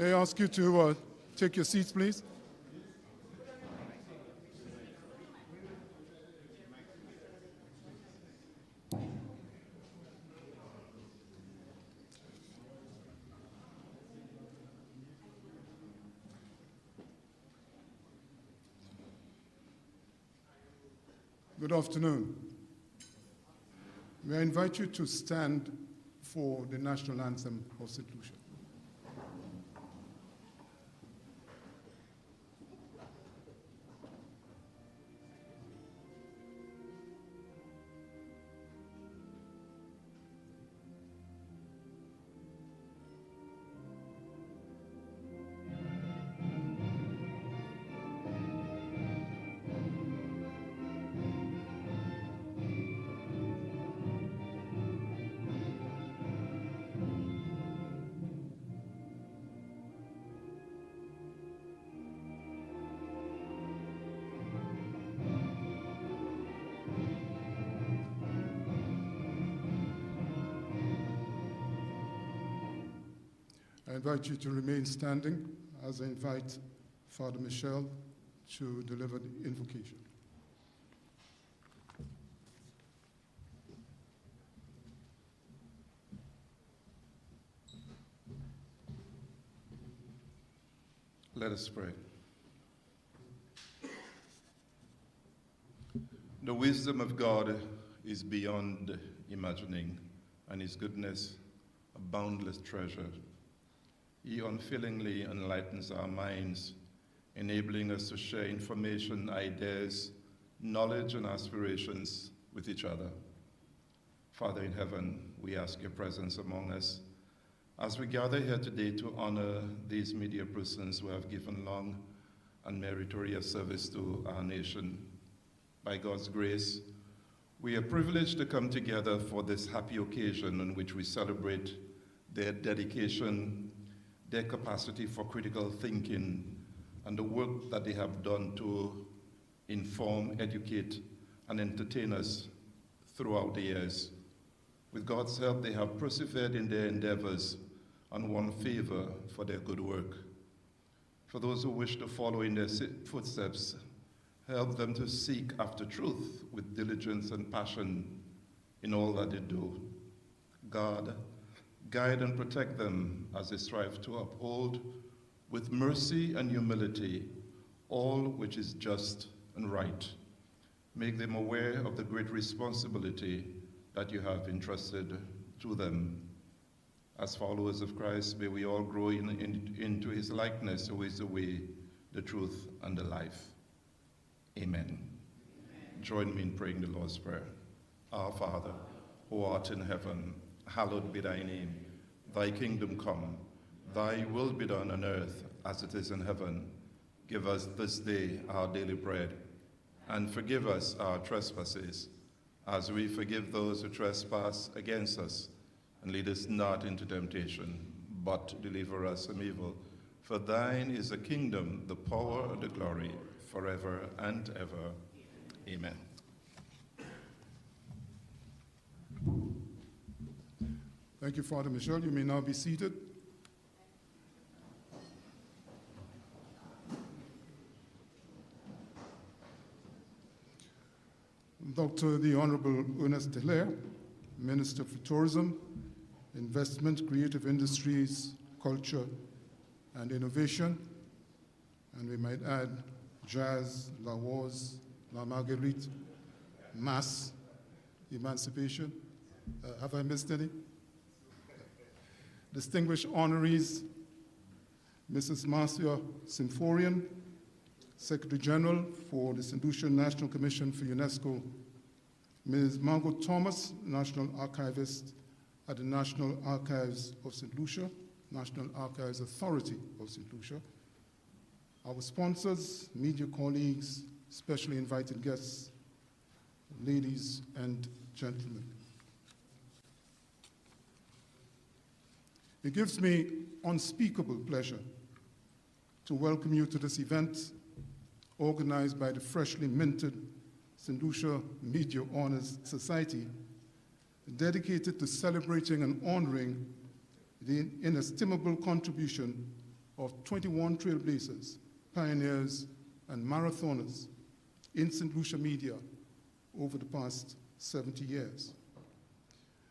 May I ask you to take your seats, please? Good afternoon. May I invite you to stand for the national anthem of Saint Lucia. I invite you to remain standing as I invite Father Michel to deliver the invocation. Let us pray. The wisdom of God is beyond imagining, and his goodness a boundless treasure. He unfailingly enlightens our minds, enabling us to share information, ideas, knowledge, and aspirations with each other. Father in heaven, we ask your presence among us as we gather here today to honor these media persons who have given long and meritorious service to our nation. By God's grace, we are privileged to come together for this happy occasion on which we celebrate their dedication, their capacity for critical thinking, and the work that they have done to inform, educate, and entertain us throughout the years. With God's help, they have persevered in their endeavors and won favor for their good work. For those who wish to follow in their footsteps, help them to seek after truth with diligence and passion in all that they do. God, guide and protect them as they strive to uphold with mercy and humility all which is just and right. Make them aware of the great responsibility that you have entrusted to them. As followers of Christ, may we all grow into his likeness, who is the way, the truth, and the life. Amen. Join me in praying the Lord's Prayer. Our Father, who art in heaven, hallowed be thy name. Thy kingdom come, thy will be done on earth as it is in heaven. Give us this day our daily bread, and forgive us our trespasses, as we forgive those who trespass against us. And lead us not into temptation, but deliver us from evil. For thine is the kingdom, the power, and the glory, forever and ever. Amen. Thank you, Father Michel. You may now be seated. Dr. the Honorable Ernest Hilaire, Minister for Tourism, Investment, Creative Industries, Culture, and Innovation, and we might add jazz, la wars, la marguerite, mass, emancipation. Have I missed any? Distinguished honorees, Mrs. Marcia Symphorian, Secretary General for the Saint Lucia National Commission for UNESCO, Ms. Margaret Thomas, National Archivist at the National Archives of Saint Lucia, National Archives Authority of Saint Lucia, our sponsors, media colleagues, specially invited guests, ladies and gentlemen. It gives me unspeakable pleasure to welcome you to this event organized by the freshly minted Saint Lucia Media Honors Society, dedicated to celebrating and honoring the inestimable contribution of 21 trailblazers, pioneers, and marathoners in Saint Lucia media over the past 70 years.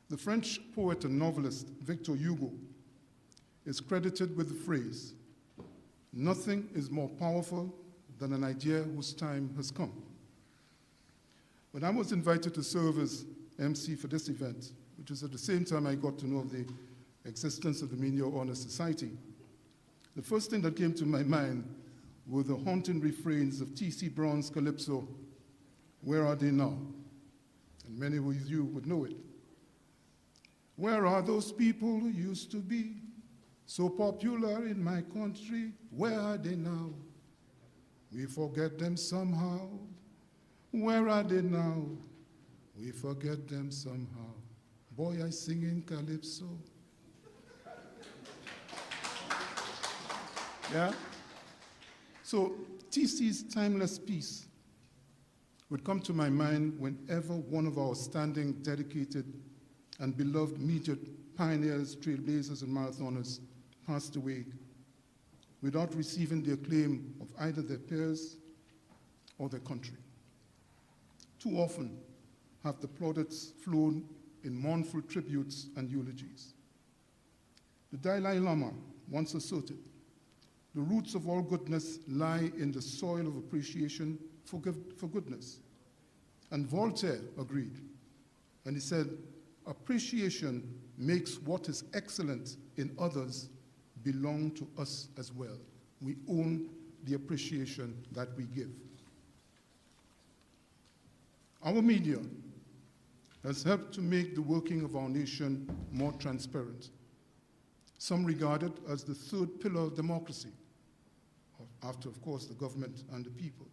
The French poet and novelist Victor Hugo is credited with the phrase, "Nothing is more powerful than an idea whose time has come." When I was invited to serve as MC for this event, which is at the same time I got to know of the existence of the Media Honor Society, the first thing that came to my mind were the haunting refrains of T.C. Brown's Calypso, "Where are they now?" And many of you would know it. "Where are those people who used to be so popular in my country? Where are they now? We forget them somehow. Where are they now? We forget them somehow. Boy, I sing in Calypso." Yeah? So TC's timeless piece would come to my mind whenever one of our standing, dedicated, and beloved media pioneers, trailblazers, and marathoners passed away without receiving the acclaim of either their peers or their country. Too often have the plaudits flown in mournful tributes and eulogies. The Dalai Lama once asserted, "The roots of all goodness lie in the soil of appreciation for goodness." And Voltaire agreed, and he said, "Appreciation makes what is excellent in others belong to us as well. We own the appreciation that we give." Our media has helped to make the working of our nation more transparent. Some regard it as the third pillar of democracy, after, of course, the government and the people.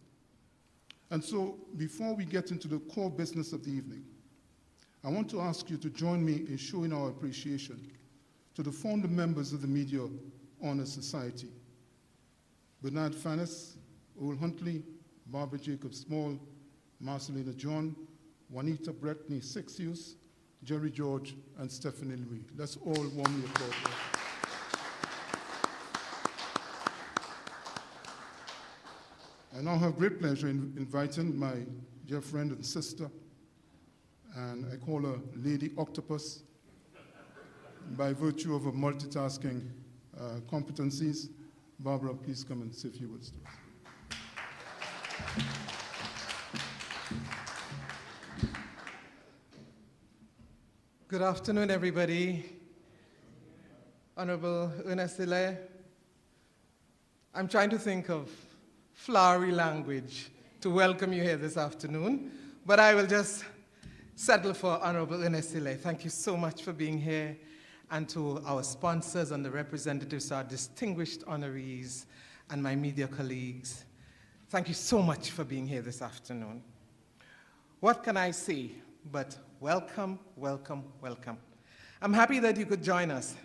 And so, before we get into the core business of the evening, I want to ask you to join me in showing our appreciation to the founder members of the Media Honor Society: Bernard Fannis, Earl Huntley, Barbara Jacob Small, Marcelina John, Juanita Bretney Sixius, Jerry George, and Stephanie Louis. Let's all warmly applaud them. I now have great pleasure in inviting my dear friend and sister, and I call her Lady Octopus by virtue of her multitasking competencies. Barbara, please come and say a few words to us. Good afternoon, everybody. Honorable Steele, I'm trying to think of flowery language to welcome you here this afternoon, but I will just settle for Honorable Steele. Thank you so much for being here, and to our sponsors and the representatives, our distinguished honorees, and my media colleagues. Thank you so much for being here this afternoon. What can I say but welcome, welcome, welcome. I'm happy that you could join us.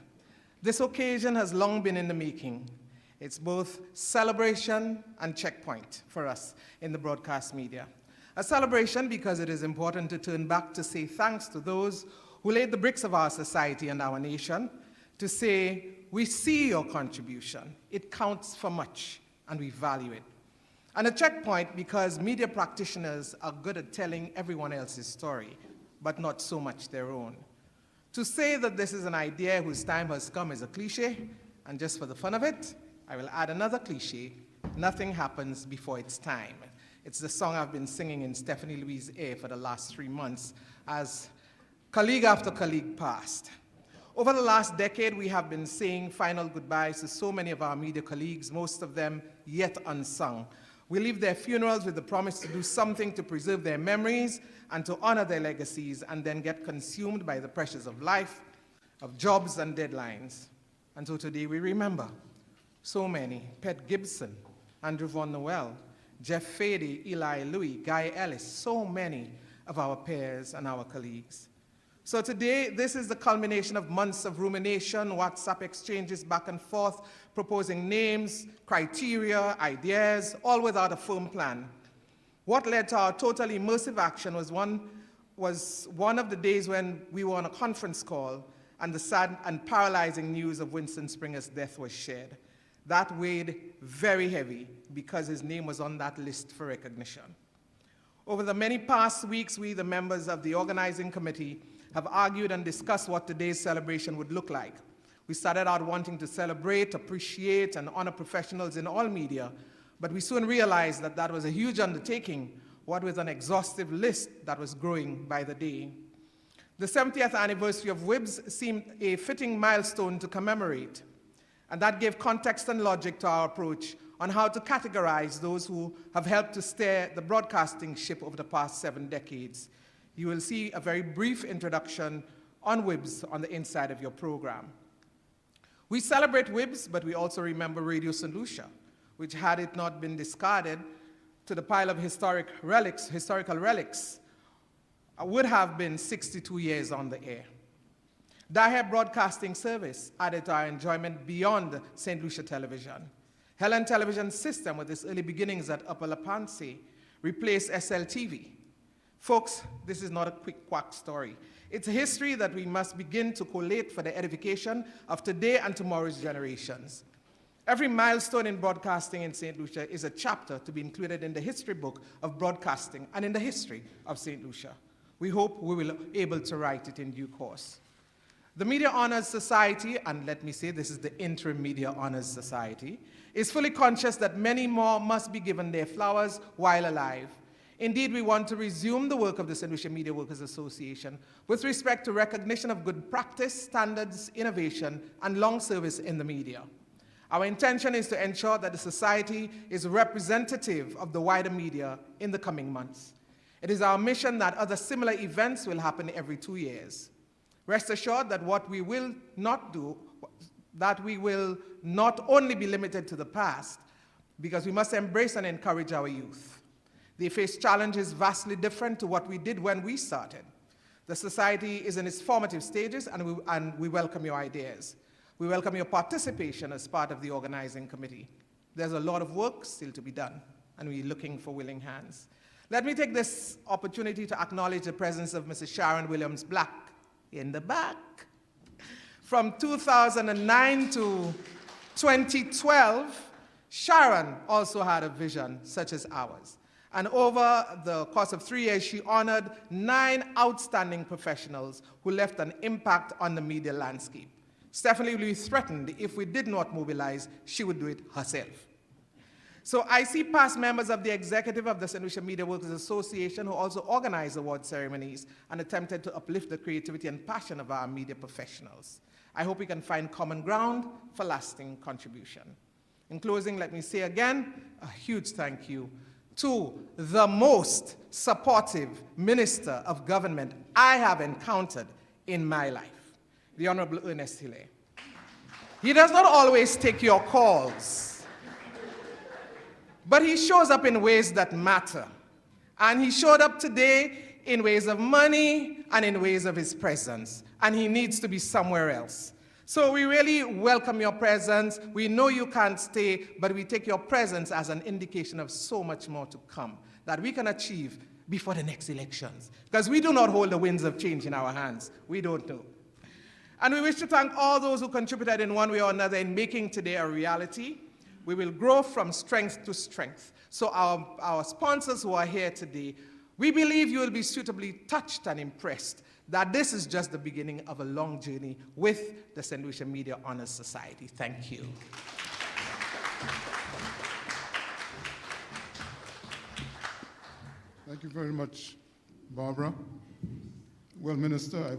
This occasion has long been in the making. It's both celebration and checkpoint for us in the broadcast media. A celebration because it is important to turn back to say thanks to those who laid the bricks of our society and our nation, to say, we see your contribution. It counts for much, and we value it. And a checkpoint because media practitioners are good at telling everyone else's story, but not so much their own. To say that this is an idea whose time has come is a cliche, and just for the fun of it, I will add another cliche: nothing happens before its time. It's the song I've been singing in Stephanie Louis' ear for the last 3 months as colleague after colleague passed. Over the last decade, we have been saying final goodbyes to so many of our media colleagues, most of them yet unsung. We leave their funerals with the promise to do something to preserve their memories and to honor their legacies, and then get consumed by the pressures of life, of jobs and deadlines. And so today we remember so many: Pet Gibson, Andrew Von Noel, Jeff Fady, Eli Louis, Guy Ellis, so many of our peers and our colleagues. So today, this is the culmination of months of rumination, WhatsApp exchanges back and forth, proposing names, criteria, ideas, all without a firm plan. What led to our total immersive action was one of the days when we were on a conference call and the sad and paralyzing news of Winston Springer's death was shared. That weighed very heavy because his name was on that list for recognition. Over the many past weeks, we, the members of the organizing committee, have argued and discussed what today's celebration would look like. We started out wanting to celebrate, appreciate, and honor professionals in all media, but we soon realized that that was a huge undertaking, what with an exhaustive list that was growing by the day. The 70th anniversary of WIBS seemed a fitting milestone to commemorate, and that gave context and logic to our approach on how to categorize those who have helped to steer the broadcasting ship over the past 7 decades. You will see a very brief introduction on WIBS on the inside of your program. We celebrate WIBS, but we also remember Radio Saint Lucia, which, had it not been discarded to the pile of historical relics, would have been 62 years on the air. Daher Broadcasting Service added to our enjoyment beyond St. Lucia Television. Helen Television System, with its early beginnings at Upper La Panse, replaced SLTV. Folks, this is not a quick quack story. It's a history that we must begin to collate for the edification of today and tomorrow's generations. Every milestone in broadcasting in St. Lucia is a chapter to be included in the history book of broadcasting and in the history of St. Lucia. We hope we will be able to write it in due course. The Media Honors Society, and let me say this is the Interim Media Honors Society, is fully conscious that many more must be given their flowers while alive. Indeed, we want to resume the work of the St. Lucia Media Workers Association with respect to recognition of good practice, standards, innovation, and long service in the media. Our intention is to ensure that the society is representative of the wider media in the coming months. It is our mission that other similar events will happen every 2 years. Rest assured that what we will not do, that we will not only be limited to the past, because we must embrace and encourage our youth. They face challenges vastly different to what we did when we started. The society is in its formative stages, and we welcome your ideas. We welcome your participation as part of the organizing committee. There's a lot of work still to be done, and we're looking for willing hands. Let me take this opportunity to acknowledge the presence of Mrs. Sharon Williams Black in the back. From 2009 to 2012, Sharon also had a vision such as ours. And over the course of 3 years, she honored 9 outstanding professionals who left an impact on the media landscape. Stephanie Louis threatened if we did not mobilize, she would do it herself. So I see past members of the executive of the St. Lucia Media Workers Association who also organized award ceremonies and attempted to uplift the creativity and passion of our media professionals. I hope we can find common ground for lasting contribution. In closing, let me say again, a huge thank you to the most supportive minister of government I have encountered in my life, the Honorable Ernest Steele. He does not always take your calls, but he shows up in ways that matter. And he showed up today in ways of money and in ways of his presence, and he needs to be somewhere else. So we really welcome your presence. We know you can't stay, but we take your presence as an indication of so much more to come that we can achieve before the next elections. Because we do not hold the winds of change in our hands. We don't know. And we wish to thank all those who contributed in one way or another in making today a reality. We will grow from strength to strength. So our sponsors who are here today, we believe you will be suitably touched and impressed that this is just the beginning of a long journey with the St. Lucia Media Honors Society. Thank you. Thank you very much, Barbara. Well, Minister, I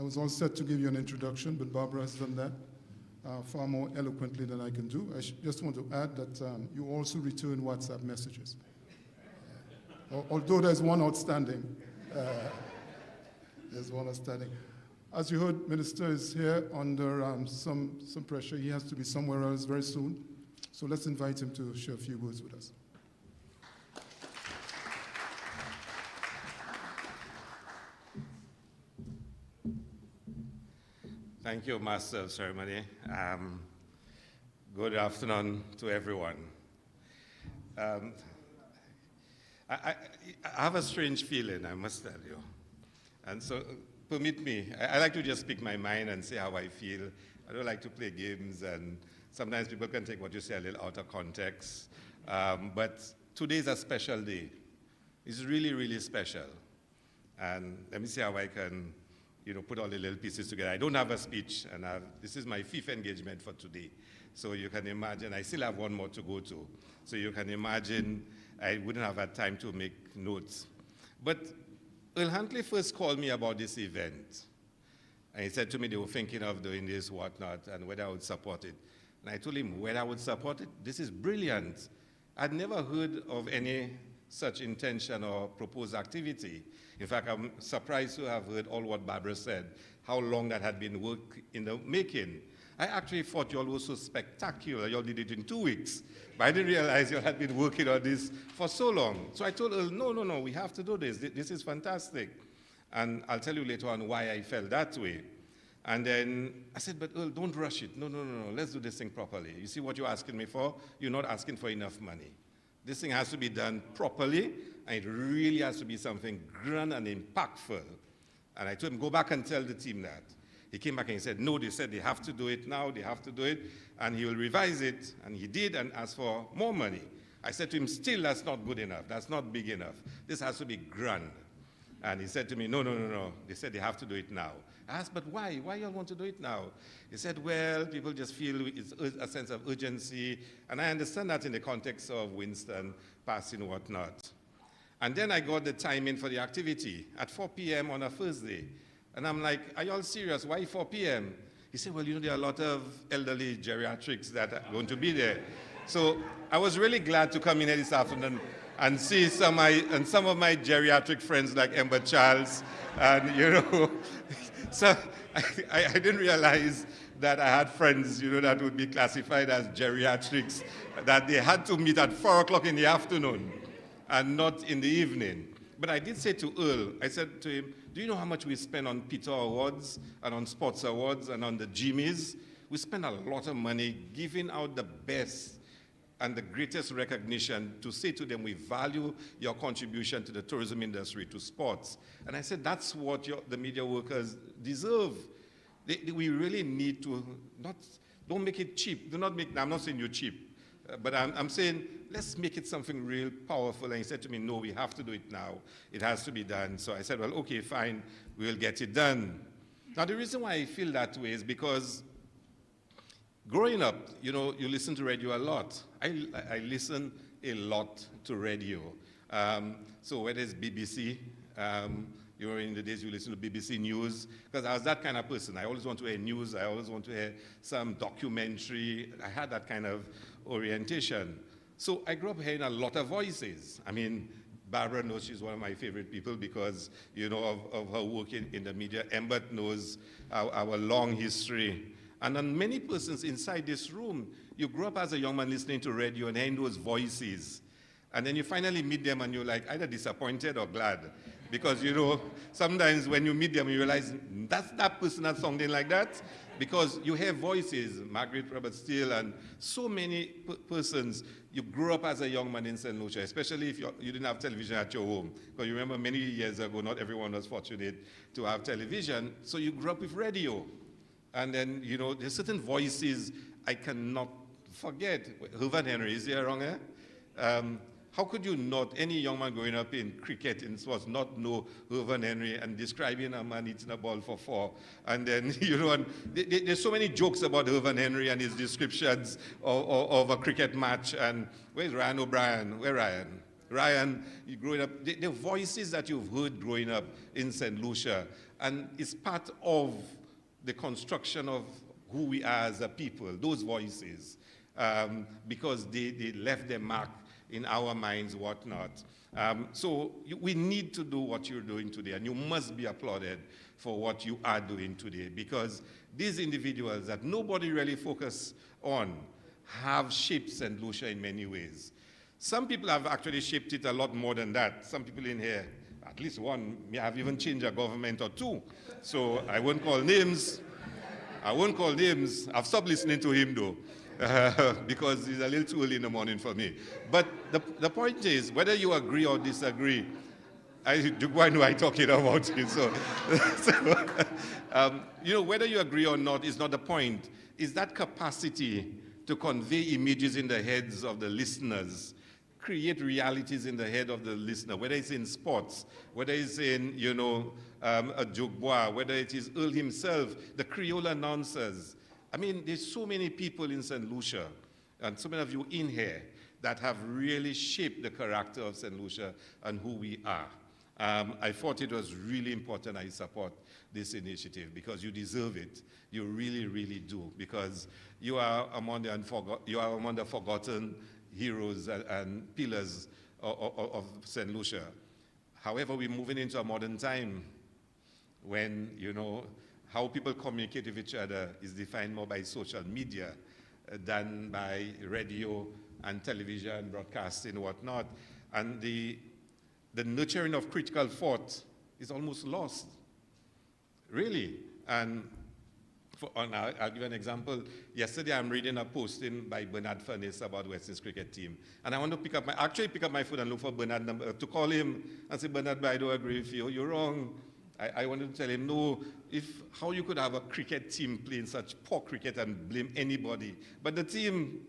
was all set to give you an introduction, but Barbara has done that far more eloquently than I can do. I just want to add that you also return WhatsApp messages. Although there's one outstanding. There's one outstanding. As you heard, Minister is here under some pressure. He has to be somewhere else very soon. So let's invite him to share a few words with us. Thank you, Master of Ceremony. Good afternoon to everyone. I have a strange feeling, I must tell you. And so, permit me, I like to just speak my mind and say how I feel. I don't like to play games and Sometimes people can take what you say a little out of context. But today is a special day. It's really, really special. And let me see how I can, put all the little pieces together. I don't have a speech, and this is my 5th engagement for today. So you can imagine, I still have one more to go to. So you can imagine I wouldn't have had time to make notes. But Earl Huntley first called me about this event. And he said to me they were thinking of doing this, whatnot, and whether I would support it. And I told him whether I would support it. This is brilliant. I'd never heard of any such intention or proposed activity. In fact, I'm surprised to have heard all what Barbara said, how long that had been work in the making. I actually thought you all were so spectacular. You all did it in 2 weeks. But I didn't realize you all had been working on this for so long. So I told her, no, we have to do this. This is fantastic. And I'll tell you later on why I felt that way. And then I said, but Earl, don't rush it. No, let's do this thing properly. You see what you're asking me for? You're not asking for enough money. This thing has to be done properly, and it really has to be something grand and impactful. And I told him, go back and tell the team that. He came back and he said, no, they said they have to do it now, they have to do it, and he will revise it. And he did and asked for more money. I said to him, still, that's not good enough. That's not big enough. This has to be grand. And he said to me, no. They said they have to do it now. I asked, but why? Why y'all want to do it now? He said, well, people just feel it's a sense of urgency. And I understand that in the context of Winston passing whatnot. And then I got the time in for the activity at 4 p.m. on a Thursday. And I'm like, are y'all serious? Why 4 p.m.? He said, well, there are a lot of elderly geriatrics that are going to be there. So I was really glad to come in here this afternoon and see some of my geriatric friends like Ember Charles. And, so I didn't realize that I had friends, that would be classified as geriatrics, that they had to meet at 4 o'clock in the afternoon and not in the evening. But I did say to Earl, I said to him, do you know how much we spend on Peter Awards and on Sports Awards and on the Jimmys? We spend a lot of money giving out the best and the greatest recognition to say to them, we value your contribution to the tourism industry, to sports. And I said, that's what the media workers deserve. We really need to, don't make it cheap. I'm not saying you're cheap, but I'm saying, let's make it something real powerful. And he said to me, no, we have to do it now. It has to be done. So I said, well, okay, fine, we'll get it done. Now, the reason why I feel that way is because growing up, you listen to radio a lot. I listen a lot to radio. So whether it's BBC, in the days you listen to BBC News, because I was that kind of person. I always want to hear news. I always want to hear some documentary. I had that kind of orientation. So I grew up hearing a lot of voices. I mean, Barbara knows she's one of my favorite people because, of her work in the media. Embert knows our long history. And on many persons inside this room, you grew up as a young man listening to radio and hearing those voices. And then you finally meet them and you're like either disappointed or glad. Because, sometimes when you meet them, you realize that's that person that's sounding like that. Because you hear voices, Margaret, Steele, and so many persons. You grew up as a young man in Saint Lucia, especially if you didn't have television at your home. Because you remember many years ago, not everyone was fortunate to have television. So you grew up with radio. And then, there's certain voices I cannot forget. Hoover Henry, is he wrong, eh? How could you not, any young man growing up in cricket and sports, not know Hoover Henry and describing a man eating a ball for 4? And then, and there's so many jokes about Hoover Henry and his descriptions of a cricket match. And where's Ryan O'Brien? Where's Ryan? Ryan, you growing up, the voices that you've heard growing up in St. Lucia. And it's part of the construction of who we are as a people, those voices, because they left their mark in our minds, whatnot. So we need to do what you're doing today, and you must be applauded for what you are doing today, because these individuals that nobody really focuses on have shaped St. Lucia in many ways. Some people have actually shaped it a lot more than that. Some people in here, at least one, may have even changed a government or two. So I won't call names. I've stopped listening to him, though. Because it's a little too early in the morning for me. But the point is, whether you agree or disagree, why know I'm talking about it? So whether you agree or not is not the point. It's that capacity to convey images in the heads of the listeners, create realities in the head of the listener, whether it's in sports, whether it's in, a joke bois, whether it is Earl himself, the Creole announcers. I mean, there's so many people in Saint Lucia, and so many of you in here, that have really shaped the character of Saint Lucia and who we are. I thought it was really important I support this initiative because you deserve it. You really, really do, because you are among the forgotten heroes and pillars of Saint Lucia. However, we're moving into a modern time when, how people communicate with each other is defined more by social media than by radio and television, broadcasting, and whatnot. And the nurturing of critical thought is almost lost, really. And I'll give you an example. Yesterday, I'm reading a posting by Bernard Furness about Weston's cricket team. And I want to pick up my phone and look for Bernard number, to call him and say, Bernard, I don't agree with you. You're wrong. I wanted to tell him, no, how you could have a cricket team playing such poor cricket and blame anybody. But the team,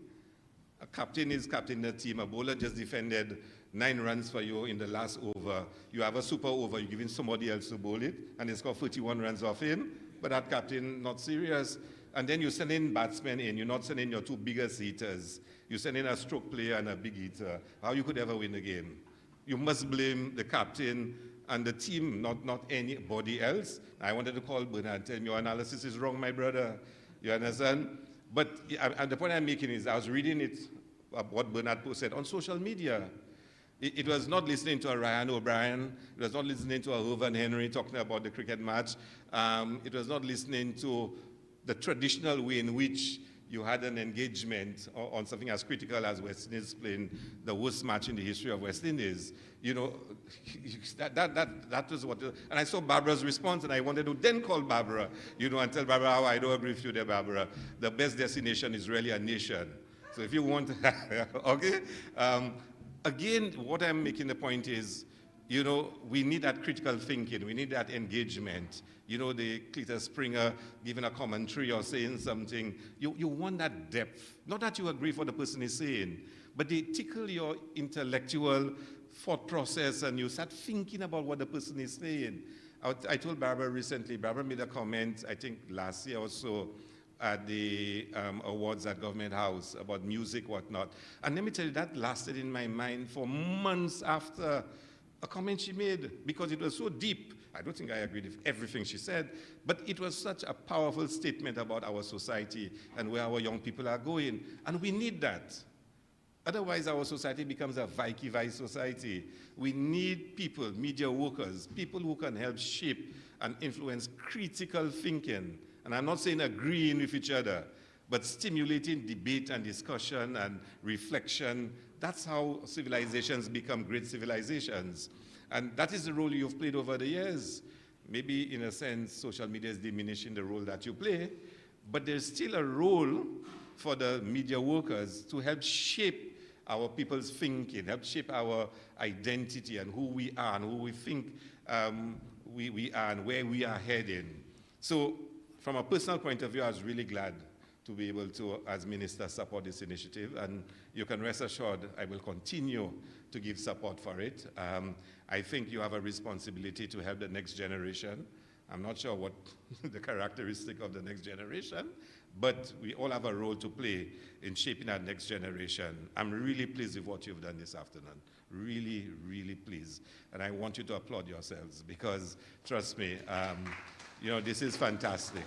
a captain is captain of the team. A bowler just defended 9 runs for you in the last over. You have a super over, you're giving somebody else to bowl it, and they score 31 runs off him, but that captain not serious. And then you send in batsmen in, you're not sending your 2 biggest hitters. You send in a stroke player and a big hitter. How you could ever win the game? You must blame the captain and the team, not anybody else. I wanted to call Bernard and tell him, your analysis is wrong, my brother. You understand? But and the point I'm making is, I was reading it, what Bernard said on social media. It was not listening to a Ryan O'Brien. It was not listening to a Irvin Henry talking about the cricket match. It was not listening to the traditional way in which you had an engagement on something as critical as West Indies playing the worst match in the history of West Indies. That was what. And I saw Barbara's response, and I wanted to then call Barbara, and tell Barbara how I don't agree with you there, Barbara. The best destination is really a nation. So if you want, okay. Again, what I'm making the point is, we need that critical thinking. We need that engagement. The Cletus Springer giving a commentary or saying something. You want that depth. Not that you agree with what the person is saying, but they tickle your intellectual thought process and you start thinking about what the person is saying. I told Barbara recently, Barbara made a comment, I think last year or so, at the awards at Government House about music, whatnot. And let me tell you, that lasted in my mind for months after a comment she made, because it was so deep. I don't think I agreed with everything she said, but it was such a powerful statement about our society and where our young people are going. And we need that. Otherwise, our society becomes a Vice society. We need people, media workers, people who can help shape and influence critical thinking. And I'm not saying agreeing with each other, but stimulating debate and discussion and reflection. That's how civilizations become great civilizations. And that is the role you've played over the years. Maybe, in a sense, social media is diminishing the role that you play, but there's still a role for the media workers to help shape our people's thinking, help shape our identity and who we are and who we think we are and where we are heading. So, from a personal point of view, I was really glad to be able to, as minister, support this initiative. And you can rest assured I will continue to give support for it. I think you have a responsibility to help the next generation. I'm not sure what the characteristic of the next generation, but we all have a role to play in shaping our next generation. I'm really pleased with what you've done this afternoon. Really, really pleased. And I want you to applaud yourselves because, trust me, this is fantastic.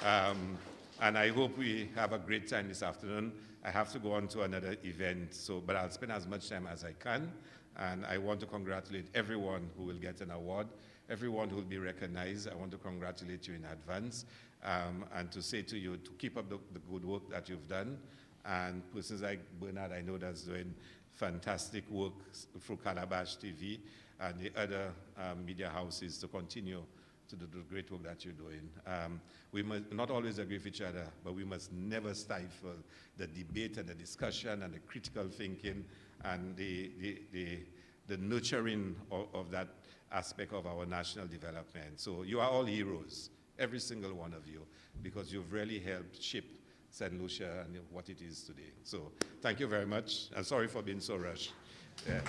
And I hope we have a great time this afternoon. I have to go on to another event, but I'll spend as much time as I can. And I want to congratulate everyone who will get an award, everyone who will be recognized. I want to congratulate you in advance and to say to you to keep up the good work that you've done. And persons like Bernard, I know that's doing fantastic work through Calabash TV and the other media houses to continue to do the great work that you're doing. We must not always agree with each other, but we must never stifle the debate and the discussion and the critical thinking and the nurturing of that aspect of our national development. So you are all heroes, every single one of you, because you've really helped shape Saint Lucia and what it is today. So thank you very much, and sorry for being so rushed. Yeah.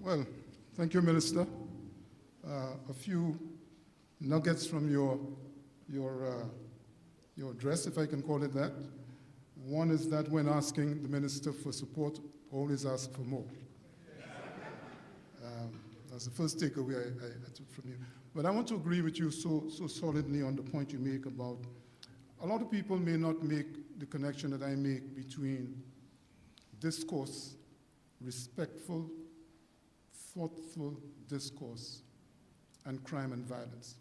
Well, thank you, Minister. A few nuggets from your address, if I can call it that. One is that when asking the Minister for support, always ask for more. That's the first takeaway I took from you. But I want to agree with you so solidly on the point you make about a lot of people may not make the connection that I make between discourse, respectful, thoughtful discourse, and crime and violence.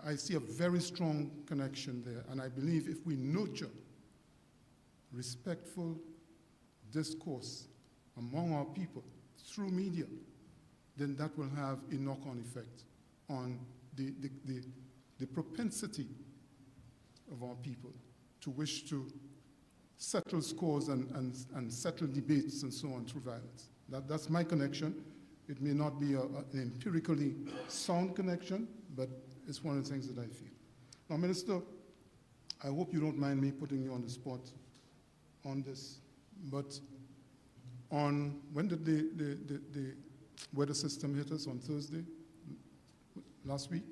I see a very strong connection there, and I believe if we nurture respectful discourse among our people through media, then that will have a knock-on effect on the propensity of our people to wish to settle scores and settle debates and so on through violence. That's my connection. It may not be an empirically sound connection, but it's one of the things that I feel. Now, Minister, I hope you don't mind me putting you on the spot on this, but when did the weather system hit us? On Thursday, last week?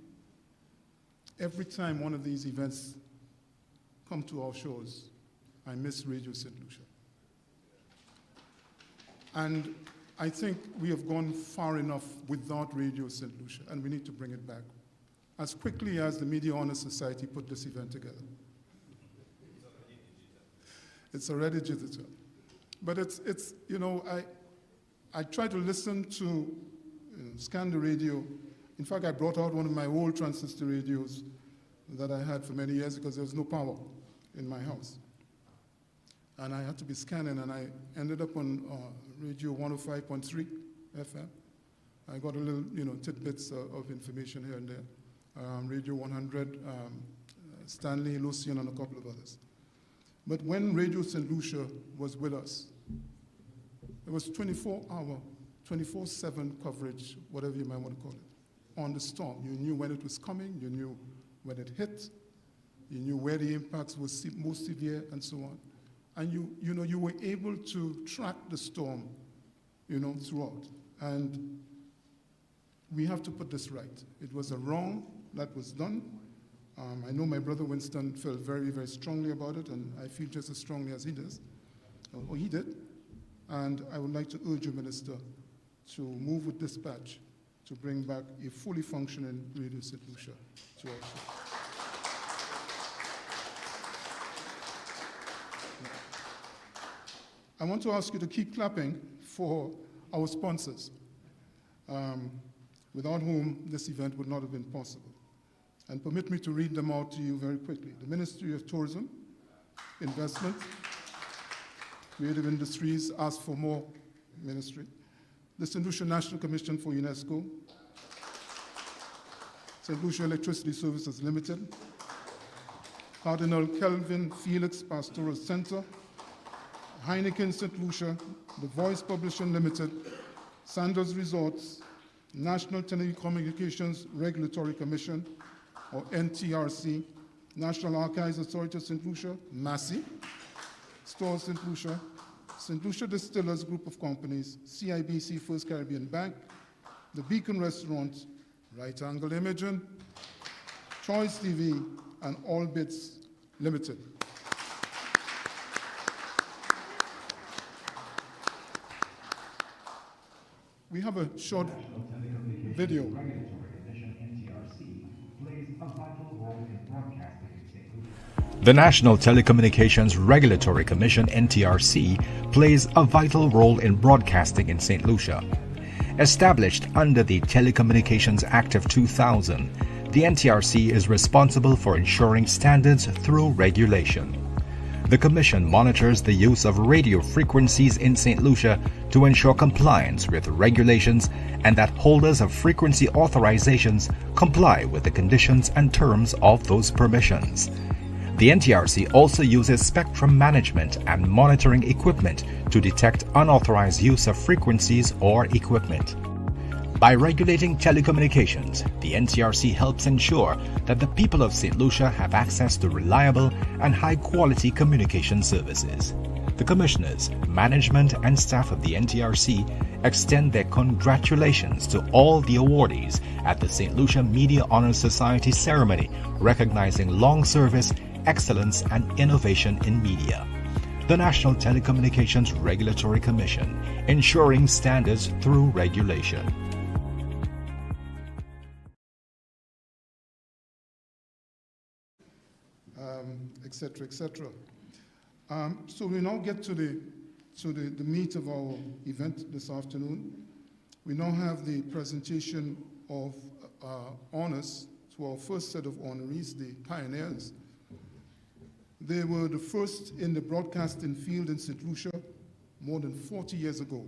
Every time one of these events come to our shores, I miss Radio Saint Lucia. And I think we have gone far enough without Radio Saint Lucia, and we need to bring it back as quickly as the Media Honor Society put this event together. It's already digital. But it's you know, I try to listen to, scan the radio. In fact, I brought out one of my old transistor radios that I had for many years because there was no power in my house. And I had to be scanning, and I ended up on radio 105.3 FM. I got a little, tidbits of information here and there. Radio 100, Stanley, Lucian, and a couple of others. But when Radio St. Lucia was with us, it was 24-hour, 24/7 coverage, whatever you might want to call it, on the storm. You knew when it was coming, you knew when it hit, you knew where the impacts were most severe, and so on. And you were able to track the storm, throughout. And we have to put this right. It was a wrong that was done. I know my brother Winston felt very, very strongly about it, and I feel just as strongly as he does, or he did. And I would like to urge you, Minister, to move with dispatch to bring back a fully functioning Radio St. Lucia to our show. I want to ask you to keep clapping for our sponsors, without whom this event would not have been possible. And permit me to read them out to you very quickly. The Ministry of Tourism, Investment, Creative Industries, Ask for More Ministry, the Saint Lucia National Commission for UNESCO, Saint Lucia Electricity Services Limited, Cardinal Kelvin Felix Pastoral Centre, Heineken St. Lucia, The Voice Publishing Limited, Sandals Resorts, National Telecommunications Regulatory Commission, or NTRC, National Archives Authority of St. Lucia, MASI, Stores St. Lucia Distillers Group of Companies, CIBC First Caribbean Bank, The Beacon Restaurant, Right Angle Imaging, Choice TV, and All Bits Limited. We have a short video. The National Telecommunications Regulatory Commission, NTRC, plays a vital role in broadcasting in St. Lucia. Established under the Telecommunications Act of 2000, the NTRC is responsible for ensuring standards through regulation. The Commission monitors the use of radio frequencies in St. Lucia to ensure compliance with regulations and that holders of frequency authorizations comply with the conditions and terms of those permissions. The NTRC also uses spectrum management and monitoring equipment to detect unauthorized use of frequencies or equipment. By regulating telecommunications, the NTRC helps ensure that the people of St. Lucia have access to reliable and high-quality communication services. The commissioners, management, and staff of the NTRC extend their congratulations to all the awardees at the St. Lucia Media Honor Society ceremony, recognizing long service, excellence, and innovation in media. The National Telecommunications Regulatory Commission, ensuring standards through regulation. Etc., etc. So we now get to the meat of our event this afternoon. We now have the presentation of honors to our first set of honorees, the pioneers. They were the first in the broadcasting field in St. Lucia more than 40 years ago.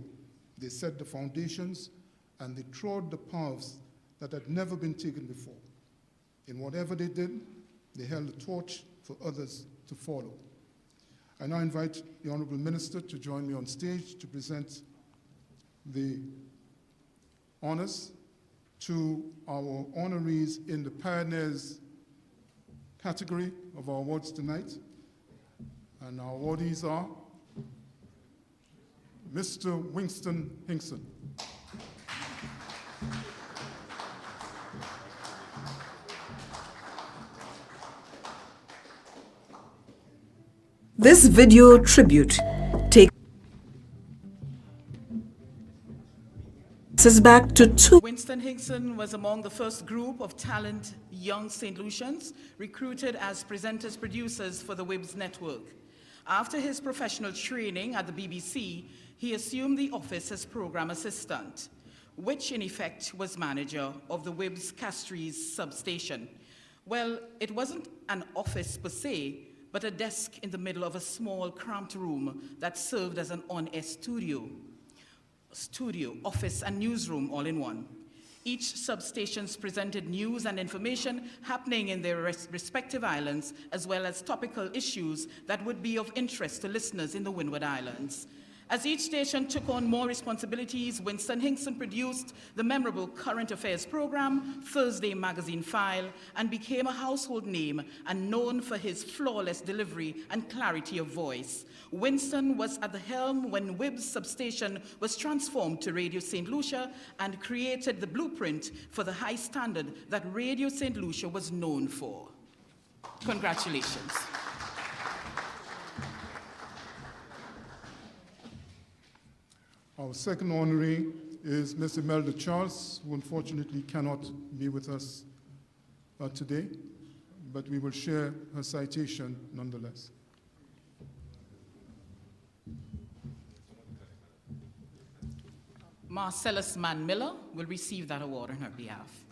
They set the foundations and they trod the paths that had never been taken before. In whatever they did, they held the torch for others to follow. I now invite the Honorable Minister to join me on stage to present the honors to our honorees in the Pioneers category of our awards tonight. And our awardees are Mr. Winston Hinkson. This video tribute takes us back to Winston Hinkson was among the first group of talent young St. Lucians recruited as presenters producers for the WIBS network. After his professional training at the BBC, he assumed the office as program assistant, which in effect was manager of the WIBS Castries substation. Well, it wasn't an office per se, but a desk in the middle of a small, cramped room that served as an on-air studio, office, and newsroom all in one. Each substations presented news and information happening in their respective islands, as well as topical issues that would be of interest to listeners in the Windward Islands. As each station took on more responsibilities, Winston Hinkson produced the memorable current affairs program, Thursday Magazine File, and became a household name and known for his flawless delivery and clarity of voice. Winston was at the helm when WIBS substation was transformed to Radio St. Lucia and created the blueprint for the high standard that Radio St. Lucia was known for. Congratulations. Our second honoree is Ms. Imelda Charles, who unfortunately cannot be with us today, but we will share her citation nonetheless. Marcellus Mann Miller will receive that award on her behalf.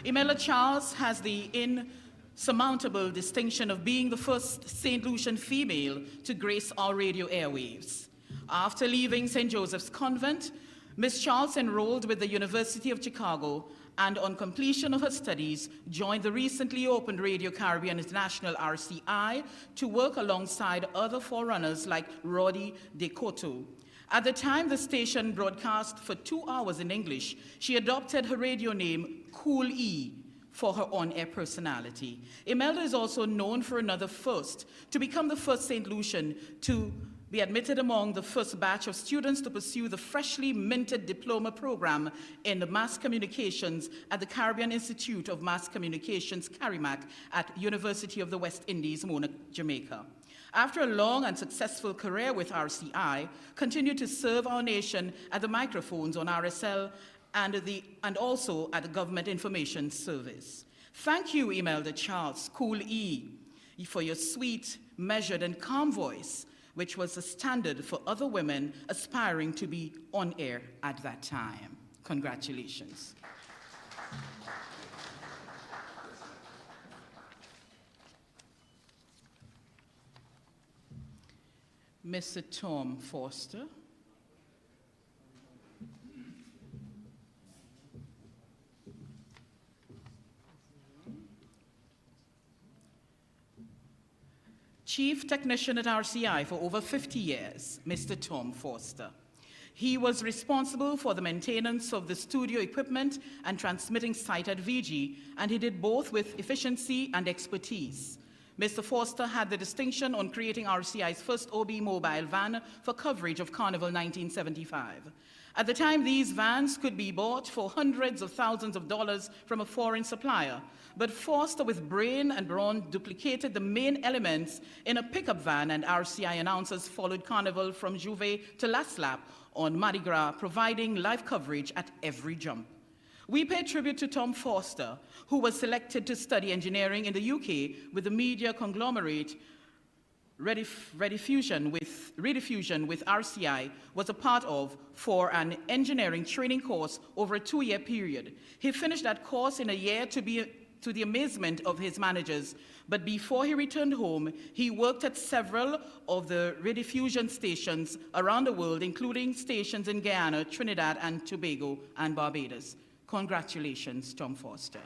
Imelda Charles has the insurmountable distinction of being the first St. Lucian female to grace our radio airwaves. After leaving St. Joseph's Convent, Ms. Charles enrolled with the University of Chicago and on completion of her studies, joined the recently opened Radio Caribbean International RCI to work alongside other forerunners like Roddy DeCoto. At the time the station broadcast for 2 hours in English, she adopted her radio name, Cool E, for her on-air personality. Imelda is also known for another first, to become the first St. Lucian to be admitted among the first batch of students to pursue the freshly minted diploma program in mass communications at the Caribbean Institute of Mass Communications, CARIMAC, at University of the West Indies, Mona, Jamaica. After a long and successful career with RCI, continued to serve our nation at the microphones on RSL and also at the Government Information Service. Thank you, Imelda Charles, Cool E, for your sweet, measured, and calm voice, which was a standard for other women aspiring to be on air at that time. Congratulations. Mr. Tom Forster. Chief Technician at RCI for over 50 years, Mr. Tom Forster. He was responsible for the maintenance of the studio equipment and transmitting site at VG, and he did both with efficiency and expertise. Mr. Foster had the distinction on creating RCI's first OB mobile van for coverage of Carnival 1975. At the time, these vans could be bought for hundreds of thousands of dollars from a foreign supplier, but Foster, with brain and brawn, duplicated the main elements in a pickup van, and RCI announcers followed Carnival from Juve to Laslap on Mardi Gras, providing live coverage at every jump. We pay tribute to Tom Foster, who was selected to study engineering in the UK with the media conglomerate Rediffusion with RCI was a part of for an engineering training course over a 2-year period. He finished that course in a year to the amazement of his managers, but before he returned home, he worked at several of the rediffusion stations around the world, including stations in Guyana, Trinidad and Tobago, and Barbados. Congratulations, Tom Foster.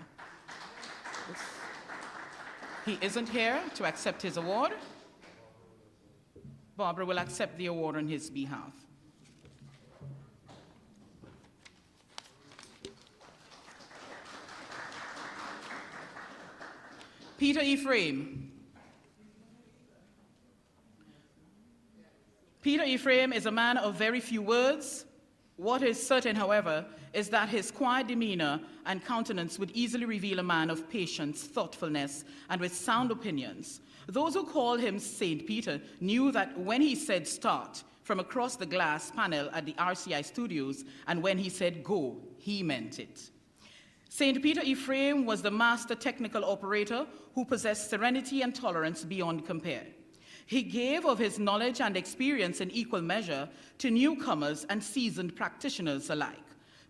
He isn't here to accept his award. Barbara will accept the award on his behalf. Peter Ephraim. Peter Ephraim is a man of very few words. What is certain, however, is that his quiet demeanor and countenance would easily reveal a man of patience, thoughtfulness, and with sound opinions. Those who call him Saint Peter knew that when he said start from across the glass panel at the RCI studios, and when he said go, he meant it. Saint Peter Ephraim was the master technical operator who possessed serenity and tolerance beyond compare. He gave of his knowledge and experience in equal measure to newcomers and seasoned practitioners alike.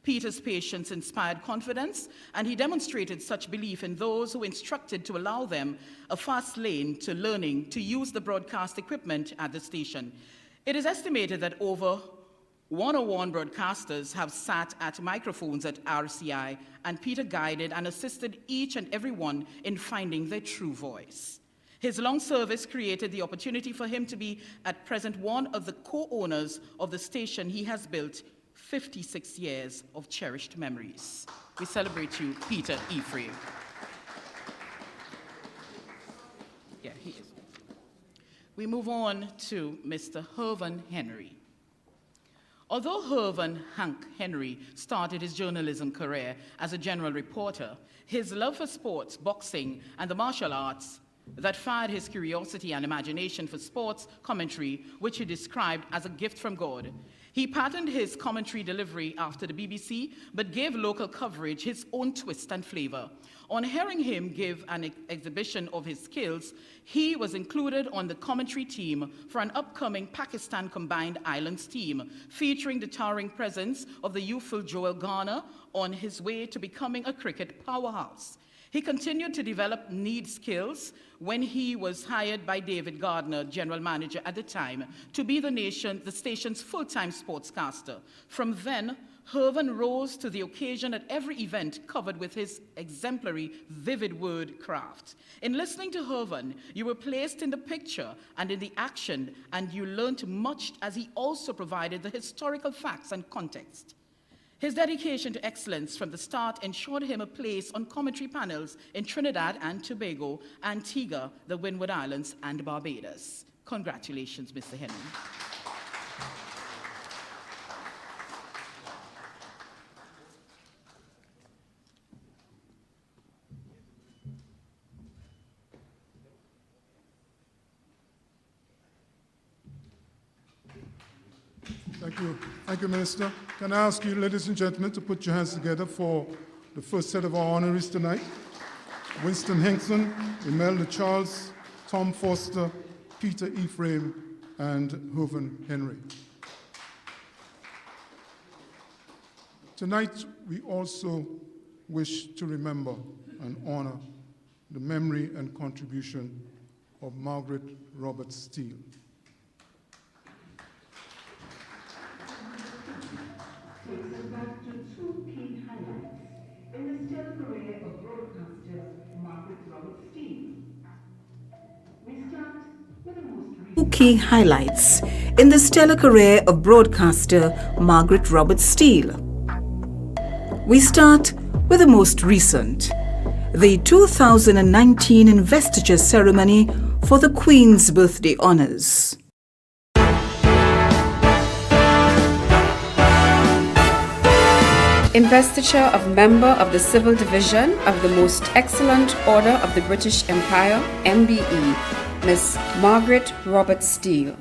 Peter's patience inspired confidence, and he demonstrated such belief in those who instructed to allow them a fast lane to learning to use the broadcast equipment at the station. It is estimated that over 101 broadcasters have sat at microphones at RCI, and Peter guided and assisted each and every one in finding their true voice. His long service created the opportunity for him to be at present one of the co-owners of the station he has built 56 years of cherished memories. We celebrate you, Peter Ephraim. Yeah, he is. We move on to Mr. Hervan Henry. Although Hervan Hank Henry started his journalism career as a general reporter, his love for sports, boxing, and the martial arts that fired his curiosity and imagination for sports commentary, which he described as a gift from God. He patterned his commentary delivery after the BBC, but gave local coverage his own twist and flavor. On hearing him give an exhibition of his skills, he was included on the commentary team for an upcoming Pakistan Combined Islands team, featuring the towering presence of the youthful Joel Garner on his way to becoming a cricket powerhouse. He continued to develop need skills when he was hired by David Gardner, general manager at the time, to be the station's full-time sportscaster. From then, Hervan rose to the occasion at every event covered with his exemplary, vivid word craft. In listening to Hervan, you were placed in the picture and in the action, and you learned much as he also provided the historical facts and context. His dedication to excellence from the start ensured him a place on commentary panels in Trinidad and Tobago, Antigua, the Windward Islands, and Barbados. Congratulations, Mr. Henry. Thank you. Thank you, Minister. Can I ask you, ladies and gentlemen, to put your hands together for the first set of our honorees tonight? Winston Hinkson, Imelda Charles, Tom Foster, Peter Ephraim, and Hervan Henry. Tonight, we also wish to remember and honor the memory and contribution of Margaret Robert Steele. Takes us back to two key highlights in the stellar career of broadcaster Margaret Robert Steele. We start with the most recent. Two key highlights in the stellar career of broadcaster Margaret Steele. We start with the most recent, the 2019 investiture ceremony for the Queen's Birthday Honours. Investiture of Member of the Civil Division of the Most Excellent Order of the British Empire, MBE, Miss Margaret Steele.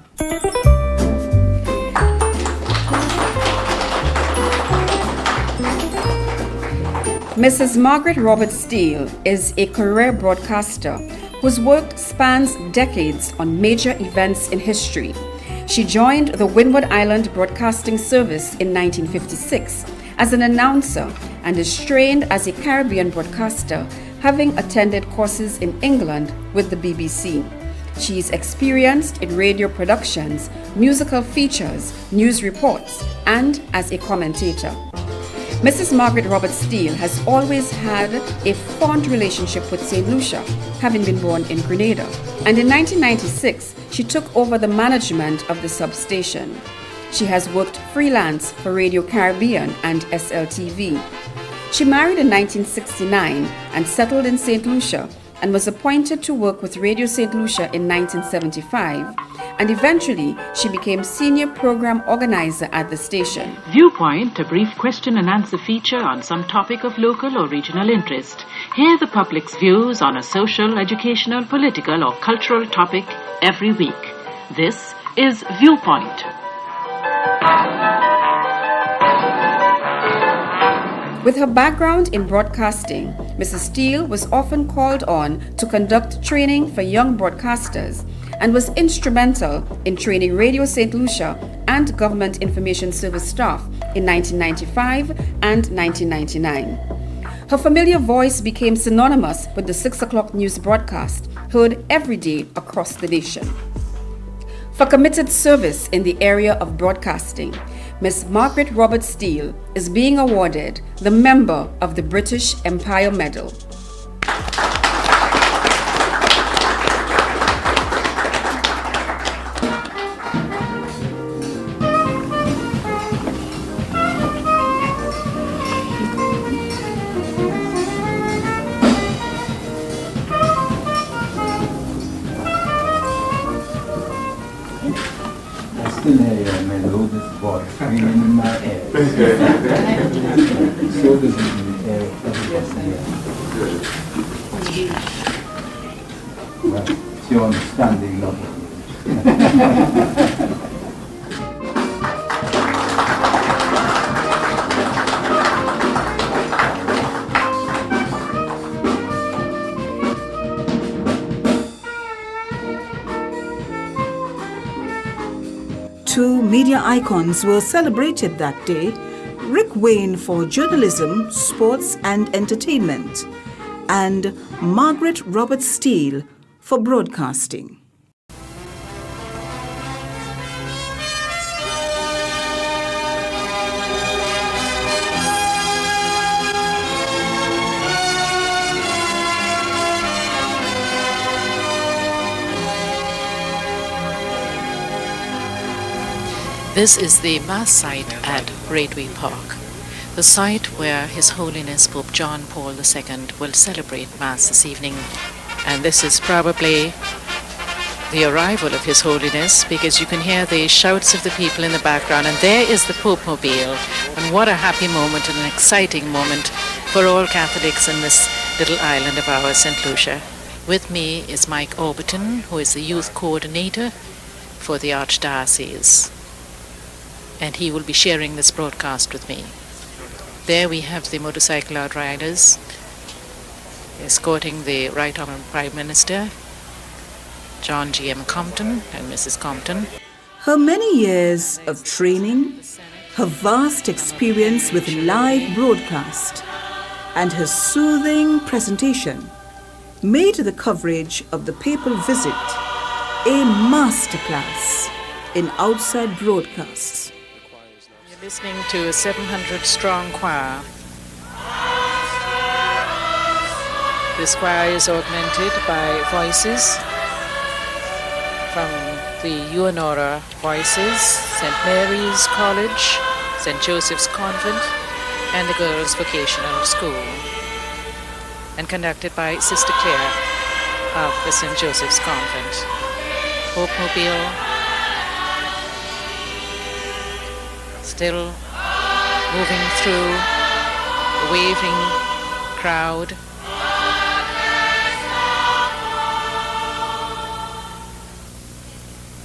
Mrs. Margaret Steele is a career broadcaster whose work spans decades on major events in history. She joined the Windward Island Broadcasting Service in 1956 as an announcer and is trained as a Caribbean broadcaster, having attended courses in England with the BBC. She is experienced in radio productions, musical features, news reports, and as a commentator. Mrs. Margaret Steele has always had a fond relationship with Saint Lucia, having been born in Grenada, and in 1996 she took over the management of the substation. She has worked freelance for Radio Caribbean and SLTV. She married in 1969 and settled in Saint Lucia and was appointed to work with Radio Saint Lucia in 1975, and eventually she became senior program organizer at the station. Viewpoint, a brief question and answer feature on some topic of local or regional interest. Hear the public's views on a social, educational, political or cultural topic every week. This is Viewpoint. With her background in broadcasting, Mrs. Steele was often called on to conduct training for young broadcasters and was instrumental in training Radio St. Lucia and Government Information Service staff in 1995 and 1999. Her familiar voice became synonymous with the 6 o'clock news broadcast, heard every day across the nation. For committed service in the area of broadcasting, Miss Margaret Steele is being awarded the Member of the British Empire Medal. Still hear your melodious voice ringing in my ears. So does it in the air of everybody here. Well, it's your understanding, not it. Two media icons were celebrated that day, Rick Wayne for journalism, sports and entertainment, and Margaret Steele for broadcasting. This is the Mass site at Braidway Park, the site where His Holiness Pope John Paul II will celebrate Mass this evening. And this is probably the arrival of His Holiness, because you can hear the shouts of the people in the background, and there is the Pope Mobile. And what a happy moment and an exciting moment for all Catholics in this little island of ours, St. Lucia. With me is Mike Orbiton, who is the youth coordinator for the Archdiocese, and he will be sharing this broadcast with me. There we have the motorcycle outriders escorting the Right Honourable Prime Minister, John G.M. Compton and Mrs. Compton. Her many years of training, her vast experience with live broadcast, and her soothing presentation made the coverage of the papal visit a masterclass in outside broadcasts. You're listening to a 700-strong choir. This choir is augmented by voices from the Uanora Voices, St. Mary's College, St. Joseph's Convent, and the Girls' Vocational School, and conducted by Sister Claire of the St. Joseph's Convent. Hope Mobile, still moving through the waving crowd.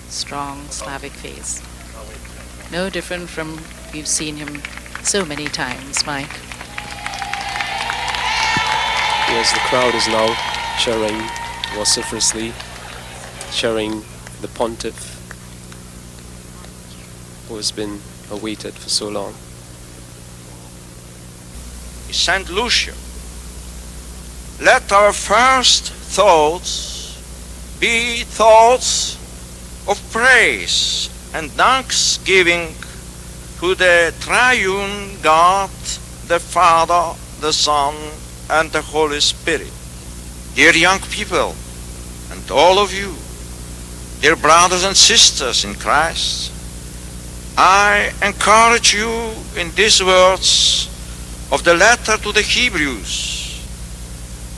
Strong Slavic face. No different from you've seen him so many times, Mike. Yes, the crowd is now cheering vociferously, cheering the pontiff who has been awaited for so long. Saint Lucia, let our first thoughts be thoughts of praise and thanksgiving to the triune God, the Father, the Son, and the Holy Spirit. Dear young people, and all of you, dear brothers and sisters in Christ, I encourage you in these words of the letter to the Hebrews.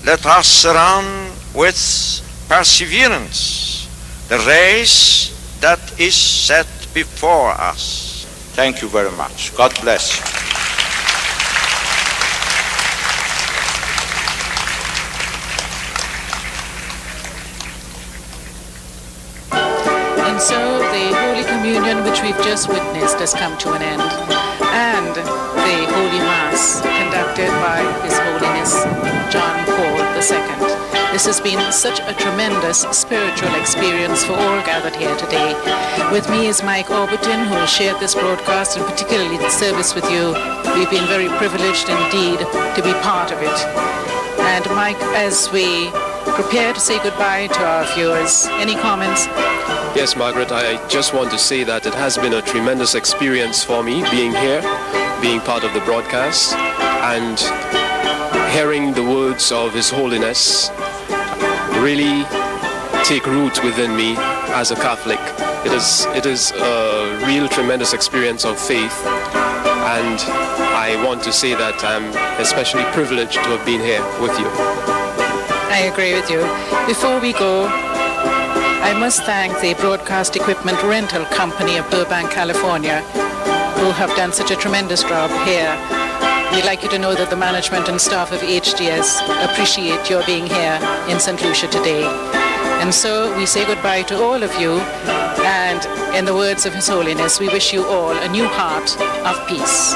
Let us run with perseverance the race that is set before us. Thank you very much. God bless you. And so the Holy Communion which we've just witnessed has come to an end, and the Holy Mass conducted by His Holiness John Paul II. This has been such a tremendous spiritual experience for all gathered here today. With me is Mike Orbiton, who has shared this broadcast and particularly the service with you. We've been very privileged indeed to be part of it. And Mike, as we prepare to say goodbye to our viewers, any comments? Yes, Margaret, I just want to say that it has been a tremendous experience for me being here, being part of the broadcast, and hearing the words of His Holiness really take root within me as a Catholic. It is a real tremendous experience of faith, and I want to say that I'm especially privileged to have been here with you. I agree with you. Before we go, I must thank the Broadcast Equipment Rental Company of Burbank, California, who have done such a tremendous job here. We'd like you to know that the management and staff of HDS appreciate your being here in St. Lucia today. And so we say goodbye to all of you, and in the words of His Holiness, we wish you all a new heart of peace.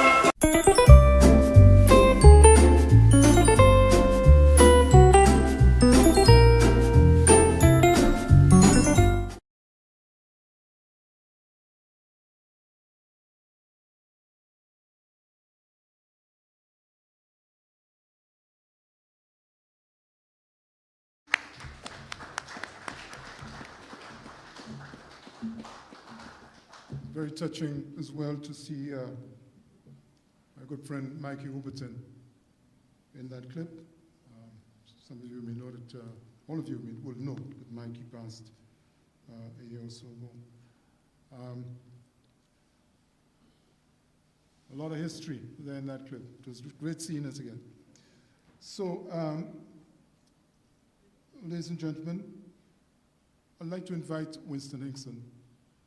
Very touching as well to see my good friend Mikey Overton in that clip. Some of you may know that, all of you will know that Mikey passed a year or so ago. A lot of history there in that clip. It was great seeing us again. So, ladies and gentlemen, I'd like to invite Winston Hinkson,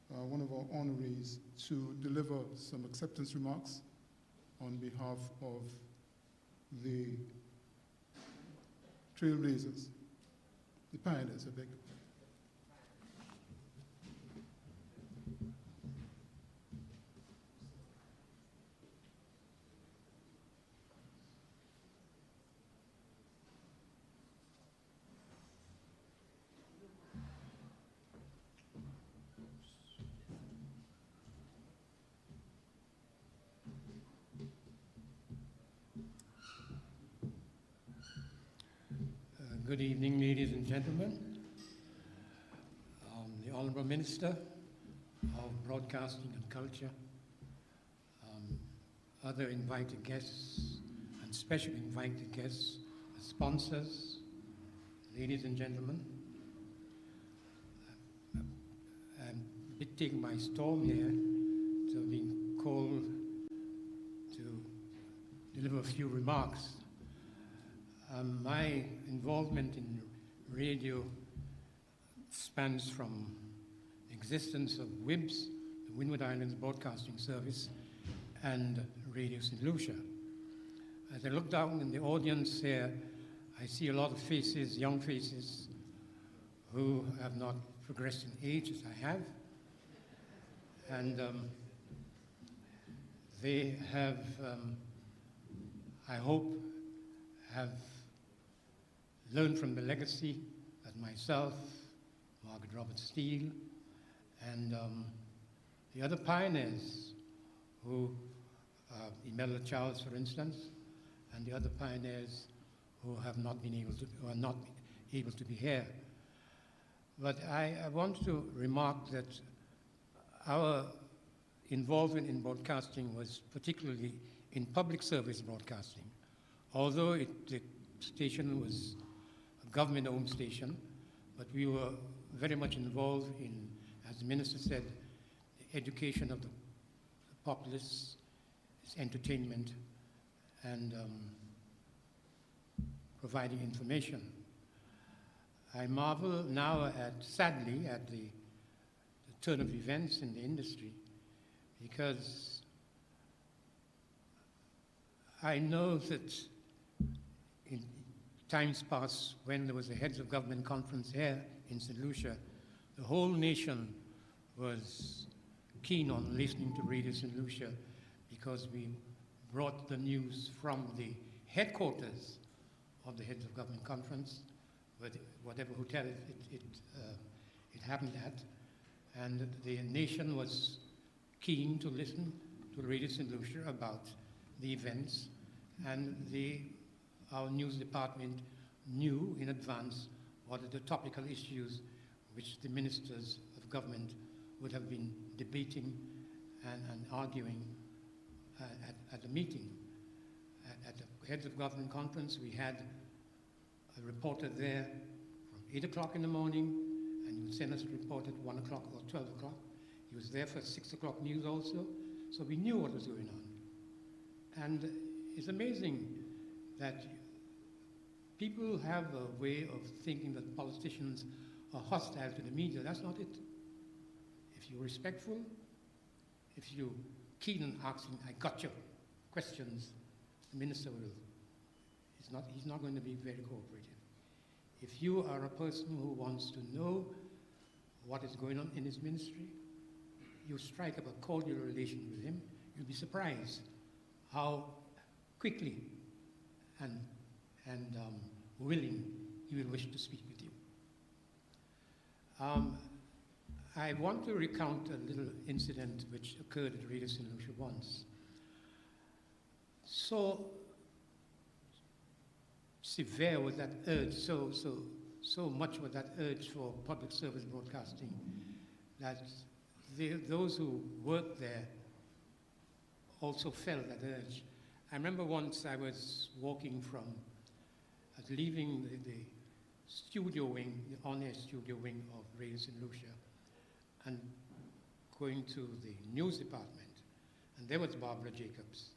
one of our honorees, to deliver some acceptance remarks on behalf of the Trailblazers, the pioneers, I beg. Good evening, ladies and gentlemen. The Honourable Minister of Broadcasting and Culture, other invited guests and special invited guests, sponsors, ladies and gentlemen, bit taken by storm here to have been called to deliver a few remarks. My involvement in radio spans from the existence of WIBS, the Windward Islands Broadcasting Service, and Radio Saint Lucia. As I look down in the audience here, I see a lot of faces, young faces, who have not progressed in age as I have. And they have, I hope, have learned from the legacy that myself, Margaret Steele, and the other pioneers who, Imelda Charles, for instance, and the other pioneers who have not been able to, who are not able to be here. But I want to remark that our involvement in broadcasting was particularly in public service broadcasting. Although the station was a government-owned station, but we were very much involved in, as the minister said, the education of the populace, its entertainment, and providing information. I marvel now sadly, at the turn of events in the industry, because I know that in times past, when there was a heads of government conference here in St. Lucia, the whole nation was keen on listening to Radio St. Lucia because we brought the news from the headquarters of the heads of government conference, whatever hotel it happened at, and the nation was keen to listen to Radio St. Lucia about the events, and our news department knew in advance what are the topical issues which the ministers of government would have been debating and arguing at the meeting. At the heads of government conference, we had a reporter there from 8 o'clock in the morning, and he would send us a report at 1 o'clock or 12 o'clock. He was there for 6 o'clock news also, so we knew what was going on. And it's amazing that people have a way of thinking that politicians are hostile to the media. That's not it. If you're respectful, if you're keen on asking, I got your questions, the minister will. He's not going to be very cooperative. If you are a person who wants to know what is going on in his ministry, you strike up a cordial relation with him, you'll be surprised how quickly and willing he will wish to speak with you. I want to recount a little incident which occurred at Radio St. Lucia once. So severe was that urge, so much was that urge for public service broadcasting that those who worked there also felt that urge. I remember once I was leaving the studio wing, the on-air studio wing of Radio St. Lucia, and going to the news department, and there was Barbara Jacobs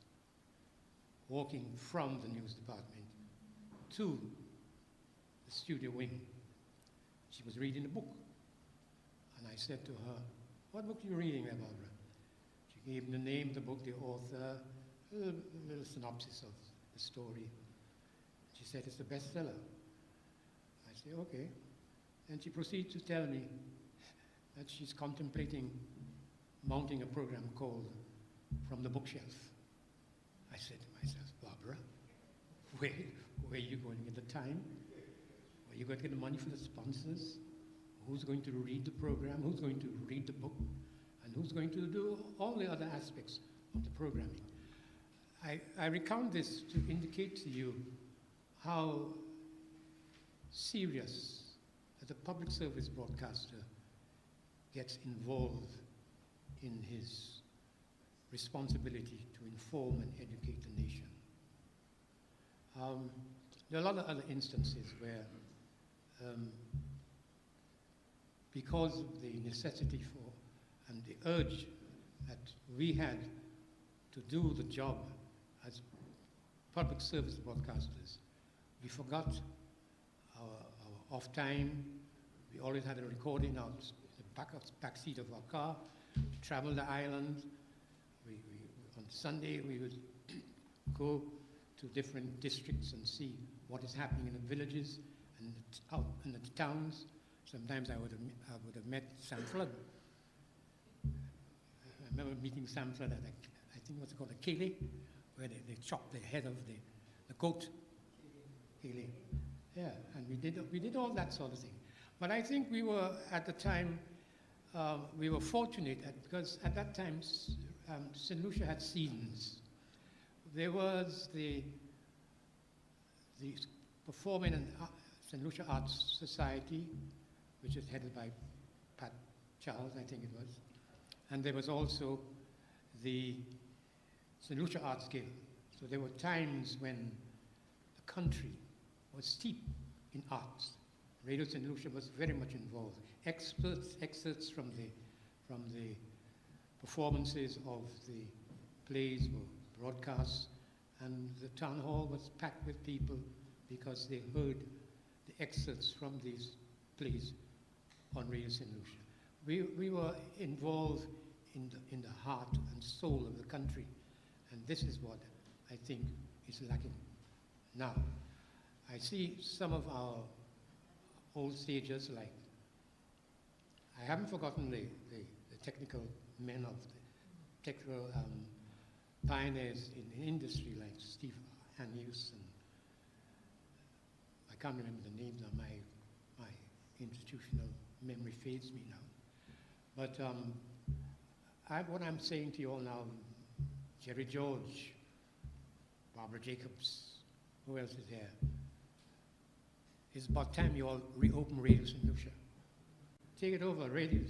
walking from the news department to the studio wing. She was reading a book, and I said to her, "What book are you reading there, Barbara?" She gave me the name of the book, the author, a little synopsis of the story. She said, "It's a bestseller." I said, "Okay." And she proceeded to tell me that she's contemplating mounting a program called From the Bookshelf. I said to myself, "Barbara, where are you going to get the time? Where are you going to get the money for the sponsors? Who's going to read the program? Who's going to read the book? And who's going to do all the other aspects of the programming?" I recount this to indicate to you how serious that a public service broadcaster gets involved in his responsibility to inform and educate the nation. There are a lot of other instances where, because of the necessity for and the urge that we had to do the job as public service broadcasters. We forgot our off time. We always had a recording out the back seat of our car. We traveled the island. On Sunday, we would go to different districts and see what is happening in the villages and out in the towns. Sometimes I would have met Sam Flood. I remember meeting Sam Flood at I think what's called a kele, where they chopped the head of the goat. Kele. Yeah, and we did all that sort of thing. But I think we were, at the time, we were fortunate because at that time, St. Lucia had seasons. There was the Performing and St. Lucia Arts Society, which is headed by Pat Charles, I think it was. And there was also the St. Lucia Arts Guild. So there were times when the country was steep in arts. Radio St. Lucia was very much involved. Excerpts from the performances of the plays were broadcast, and the town hall was packed with people because they heard the excerpts from these plays on Radio St. Lucia. We were involved in the heart and soul of the country, and this is what I think is lacking now. I see some of our old stagers, like, I haven't forgotten the technical men of the technical pioneers in industry, like Steve Hanius, and I can't remember the names now, my institutional memory fades me now. But what I'm saying to you all now, Jerry George, Barbara Jacobs, who else is here? It's about time you all reopen Radio St. Lucia. Take it over, radio.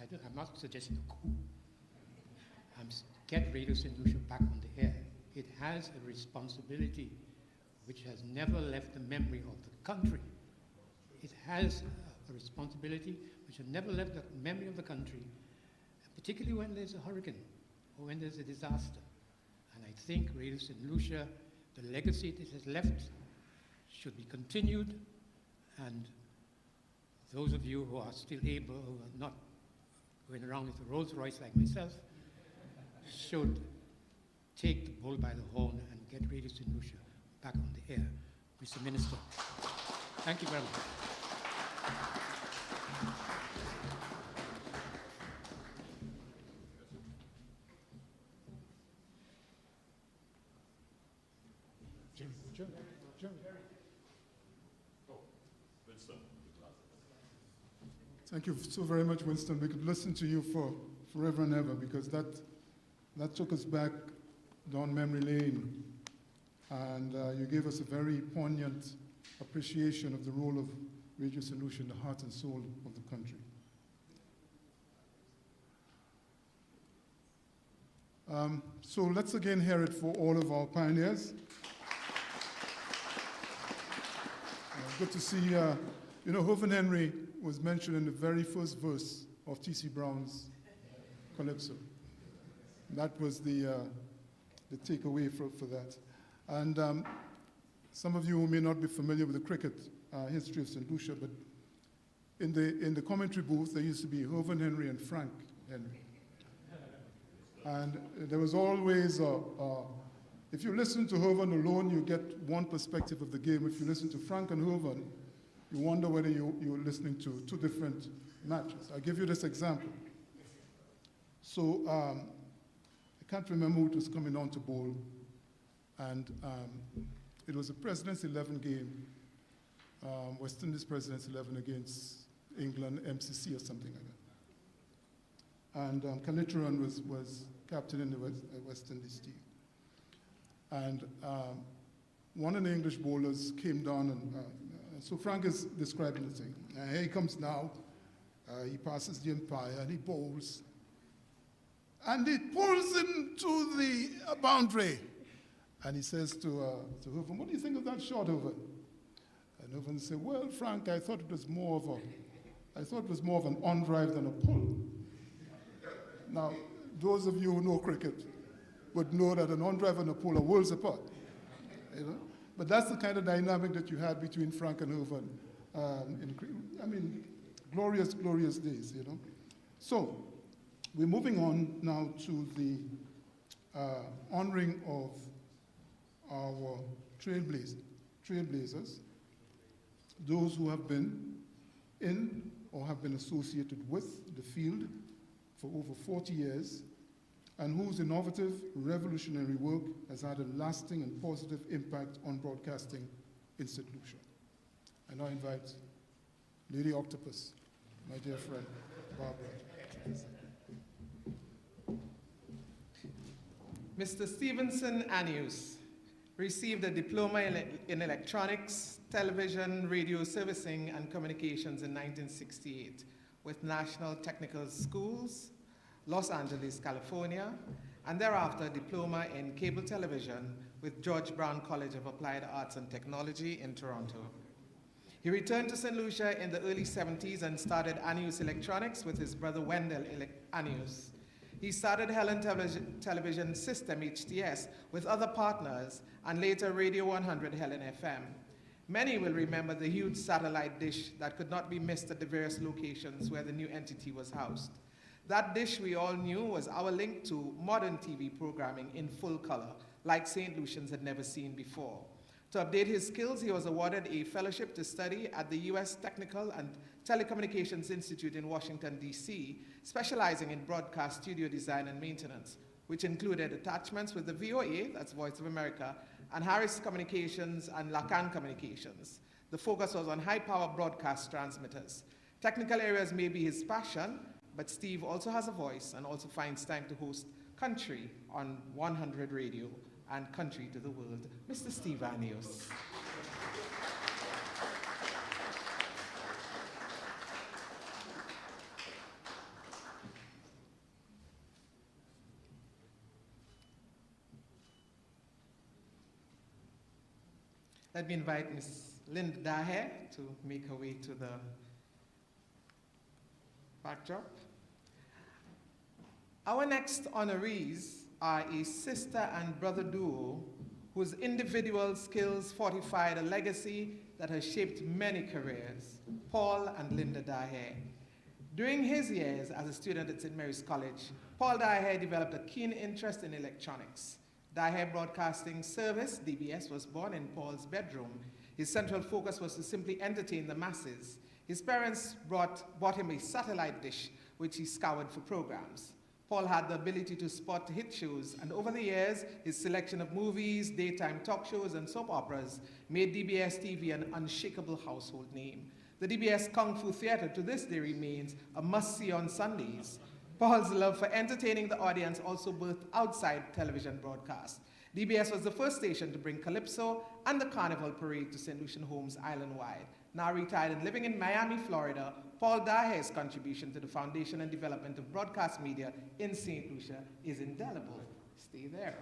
I'm not suggesting a coup. Get Radio St. Lucia back on the air. It has a responsibility which has never left the memory of the country. It has a responsibility which has never left the memory of the country, particularly when there's a hurricane or when there's a disaster. And I think Radio St. Lucia, the legacy it has left, should be continued, and those of you who are still able, who are not going around with a Rolls Royce like myself, should take the bull by the horn and get Radio St. Lucia back on the air. Mr. Minister, thank you very much. Thank you so very much, Winston. We could listen to you for forever and ever, because that took us back down memory lane, and you gave us a very poignant appreciation of the role of Radio St. Lucia in the heart and soul of the country. So let's again hear it for all of our pioneers. Good to see, you know, Hovind Henry was mentioned in the very first verse of T.C. Brown's Calypso. That was the takeaway for that. And some of you who may not be familiar with the cricket history of St. Lucia, but in the commentary booth, there used to be Hovind Henry and Frank Henry. And there was always, if you listen to Hovind alone, you get one perspective of the game. If you listen to Frank and Hovind, you wonder whether you're listening to two different matches. I'll give you this example. So I can't remember who was coming on to bowl, and it was a President's 11 game, West Indies President's 11 against England, MCC or something like that. And Kalitcharan was captain in the West Indies team. And one of the English bowlers came down, and so Frank is describing the thing. Here he comes now. He passes the umpire and he bowls. And it pulls him to the boundary. And he says to Hovind, "What do you think of that shot, Hovind?" And Hovind said, "Well, Frank, I thought it was more of an on drive than a pull." Now, those of you who know cricket would know that an on-drive and a pole are worlds apart. You know? But that's the kind of dynamic that you had between Frank and Irvin. Glorious, glorious days, you know. So, we're moving on now to the honoring of our trailblazers, those who have been in or have been associated with the field for over 40 years, and whose innovative, revolutionary work has had a lasting and positive impact on broadcasting in St. Lucia. I now invite Lady Octopus, my dear friend, Barbara. Mr. Stevenson Anius received a diploma in electronics, television, radio servicing, and communications in 1968 with National Technical Schools, Los Angeles, California, and thereafter a diploma in cable television with George Brown College of Applied Arts and Technology in Toronto. He returned to St. Lucia in the early 70s and started Anius Electronics with his brother Wendell Anius. He started Helen Television System, HTS, with other partners, and later Radio 100 Helen FM. Many will remember the huge satellite dish that could not be missed at the various locations where the new entity was housed. That dish, we all knew, was our link to modern TV programming in full color, like St. Lucians had never seen before. To update his skills, he was awarded a fellowship to study at the U.S. Technical and Telecommunications Institute in Washington, D.C., specializing in broadcast studio design and maintenance, which included attachments with the VOA, that's Voice of America, and Harris Communications and Lacan Communications. The focus was on high-power broadcast transmitters. Technical areas may be his passion, but Steve also has a voice and also finds time to host Country on 100 Radio and Country to the World. Mr. Steve Anius. Let me invite Ms. Linda Dahe to make her way to the backdrop. Our next honorees are a sister and brother duo whose individual skills fortified a legacy that has shaped many careers, Paul and Linda Dahe. During his years as a student at St. Mary's College, Paul Dahe developed a keen interest in electronics. Dahe Broadcasting Service, DBS, was born in Paul's bedroom. His central focus was to simply entertain the masses. His parents bought him a satellite dish, which he scoured for programs. Paul had the ability to spot hit shows, and over the years, his selection of movies, daytime talk shows, and soap operas made DBS TV an unshakable household name. The DBS Kung Fu Theater to this day remains a must-see on Sundays. Paul's love for entertaining the audience also birthed outside television broadcast. DBS was the first station to bring Calypso and the Carnival Parade to St. Lucian homes island-wide. Now retired and living in Miami, Florida, Paul Dahe's contribution to the foundation and development of broadcast media in St. Lucia is indelible. Stay there.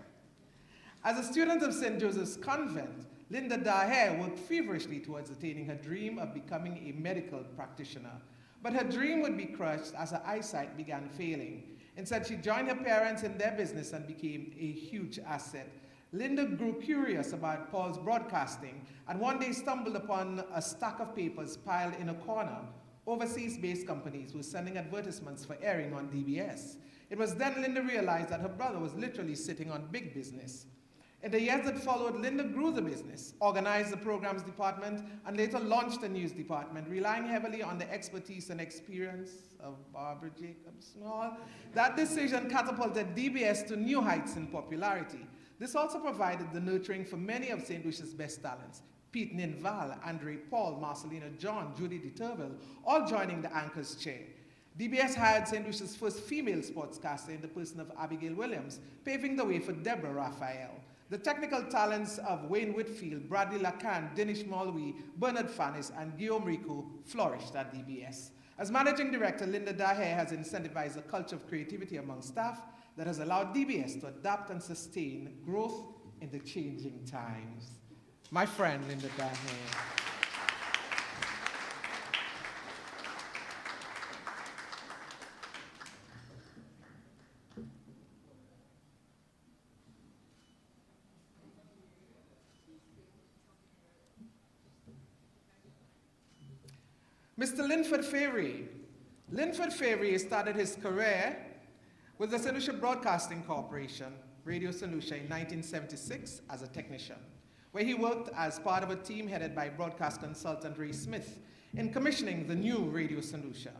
As a student of St. Joseph's Convent, Linda Dahe worked feverishly towards attaining her dream of becoming a medical practitioner. But her dream would be crushed as her eyesight began failing. Instead, she joined her parents in their business and became a huge asset. Linda grew curious about Paul's broadcasting and one day stumbled upon a stack of papers piled in a corner. Overseas-based companies were sending advertisements for airing on DBS. It was then Linda realized that her brother was literally sitting on big business. In the years that followed, Linda grew the business, organized the programs department, and later launched the news department, relying heavily on the expertise and experience of Barbara Jacobs Small. That decision catapulted DBS to new heights in popularity. This also provided the nurturing for many of St. Lucia's best talents: Pete Ninval, Andre Paul, Marcelina John, Judy DeTurville, all joining the anchor's chair. DBS hired St. Lucia's first female sportscaster in the person of Abigail Williams, paving the way for Deborah Raphael. The technical talents of Wayne Whitfield, Bradley Lacan, Dinish Malwi, Bernard Fanis, and Guillaume Rico flourished at DBS. As managing director, Linda Dahe has incentivized a culture of creativity among staff that has allowed DBS to adapt and sustain growth in the changing times. My friend, Linda Dahe. Mr. Linford Favory. Linford Favory started his career with the Saint Lucia Broadcasting Corporation, Radio Saint Lucia, in 1976 as a technician, where he worked as part of a team headed by broadcast consultant Ray Smith in commissioning the new Radio Saint Lucia.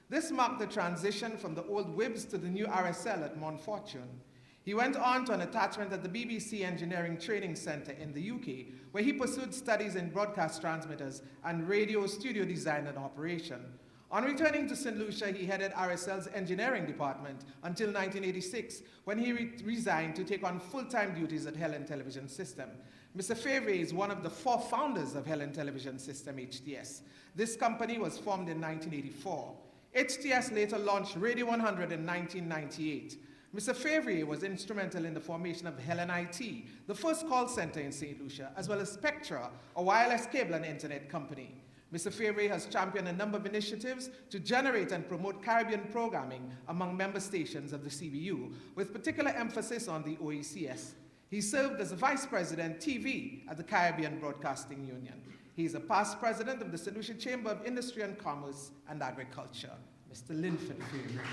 This marked the transition from the old WIBS to the new RSL at Mount Fortune. He went on to an attachment at the BBC Engineering Training Centre in the UK, where he pursued studies in broadcast transmitters and radio studio design and operation. On returning to St. Lucia, he headed RSL's engineering department until 1986, when he resigned to take on full-time duties at Helen Television System. Mr. Favory is one of the 4 founders of Helen Television System, HTS. This company was formed in 1984. HTS later launched Radio 100 in 1998. Mr. Favory was instrumental in the formation of Helen IT, the first call center in St. Lucia, as well as Spectra, a wireless cable and internet company. Mr. Favory has championed a number of initiatives to generate and promote Caribbean programming among member stations of the CBU, with particular emphasis on the OECS. He served as a Vice President TV at the Caribbean Broadcasting Union. He is a past president of the St. Lucia Chamber of Industry and Commerce and Agriculture. Mr. Linford Favory.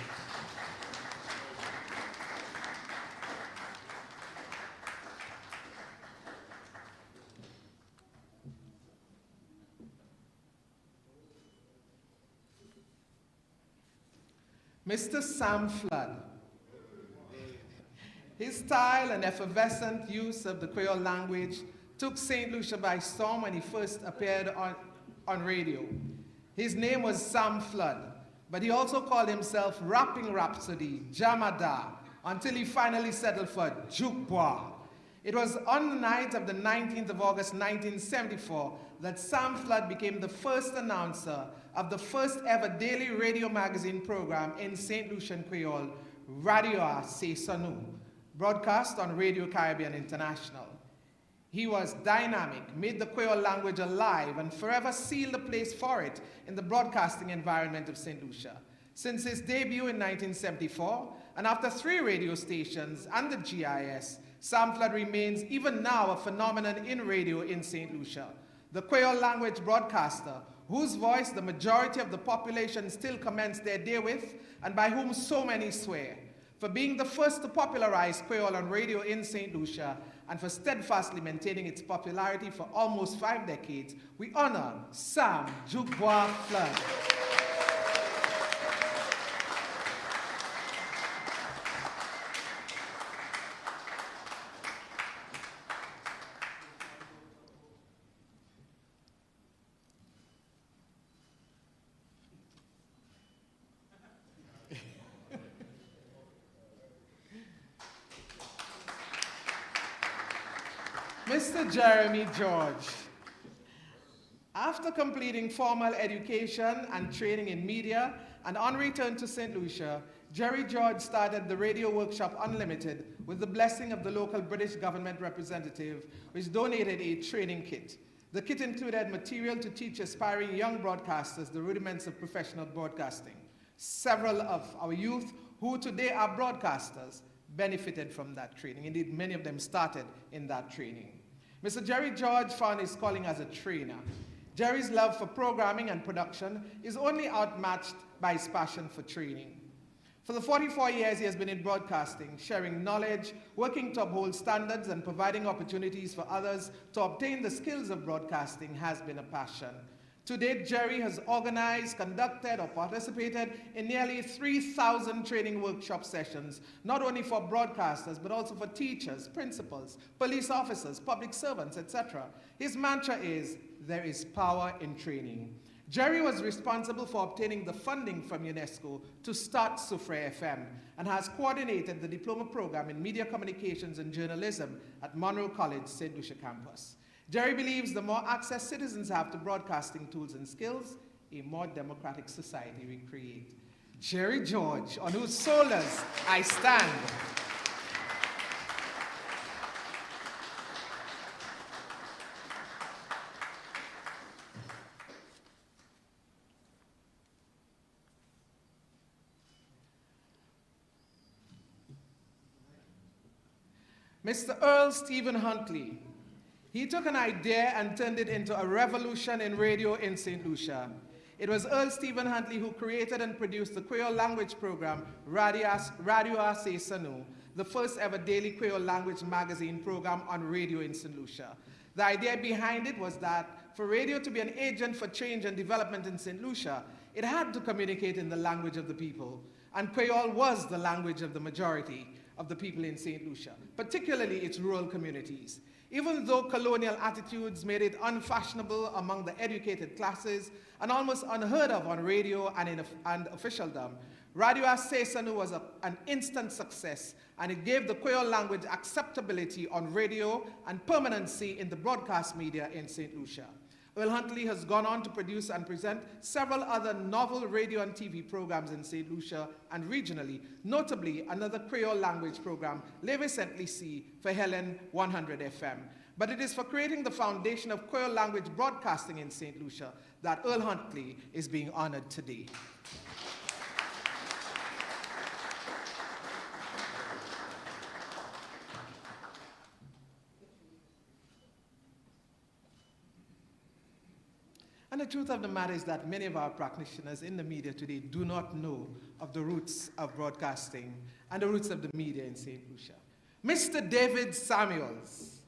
Mr. Sam Flood. His style and effervescent use of the Creole language took St. Lucia by storm when he first appeared on radio. His name was Sam Flood, but he also called himself Rapping Rhapsody, Jamada, until he finally settled for Jukbois. It was on the night of the 19th of August 1974 that Sam Flood became the first announcer of the first ever daily radio magazine program in St. Lucian Creole, Radio C'est Sonou, broadcast on Radio Caribbean International. He was dynamic, made the Creole language alive, and forever sealed a place for it in the broadcasting environment of St. Lucia. Since his debut in 1974, and after 3 radio stations and the GIS, Sam Flood remains even now a phenomenon in radio in St. Lucia. The Creole language broadcaster, whose voice the majority of the population still commence their day with, and by whom so many swear. For being the first to popularize Creole on radio in St. Lucia, and for steadfastly maintaining its popularity for almost 5 decades, we honor Sam Jukbois Flood. Mr. Jeremy George. After completing formal education and training in media and on return to St. Lucia, Jerry George started the Radio Workshop Unlimited with the blessing of the local British government representative, which donated a training kit. The kit included material to teach aspiring young broadcasters the rudiments of professional broadcasting. Several of our youth who today are broadcasters benefited from that training. Indeed, many of them started in that training. Mr. Jerry George found his calling as a trainer. Jerry's love for programming and production is only outmatched by his passion for training. For the 44 years he has been in broadcasting, sharing knowledge, working to uphold standards, and providing opportunities for others to obtain the skills of broadcasting has been a passion. To date, Jerry has organized, conducted, or participated in nearly 3,000 training workshop sessions, not only for broadcasters, but also for teachers, principals, police officers, public servants, etc. His mantra is, there is power in training. Jerry was responsible for obtaining the funding from UNESCO to start Soufre FM, and has coordinated the diploma program in media communications and journalism at Monroe College, St. Lucia campus. Jerry believes the more access citizens have to broadcasting tools and skills, a more democratic society we create. Jerry George, on whose shoulders I stand. Mr. Earl Stephen Huntley. He took an idea and turned it into a revolution in radio in St. Lucia. It was Earl Stephen Huntley who created and produced the Creole language program, Radio Ase Sanu, the first ever daily Creole language magazine program on radio in St. Lucia. The idea behind it was that for radio to be an agent for change and development in St. Lucia, it had to communicate in the language of the people. And Creole was the language of the majority of the people in St. Lucia, particularly its rural communities. Even though colonial attitudes made it unfashionable among the educated classes and almost unheard of on radio and officialdom, Radio Ase Sanu was an instant success, and it gave the Creole language acceptability on radio and permanency in the broadcast media in St. Lucia. Earl Huntley has gone on to produce and present several other novel radio and TV programs in St. Lucia and regionally, notably another Creole language program, Leve Saint Lucia, for Helen 100 FM. But it is for creating the foundation of Creole language broadcasting in St. Lucia that Earl Huntley is being honored today. And the truth of the matter is that many of our practitioners in the media today do not know of the roots of broadcasting and the roots of the media in St. Lucia. Mr. David Samuels.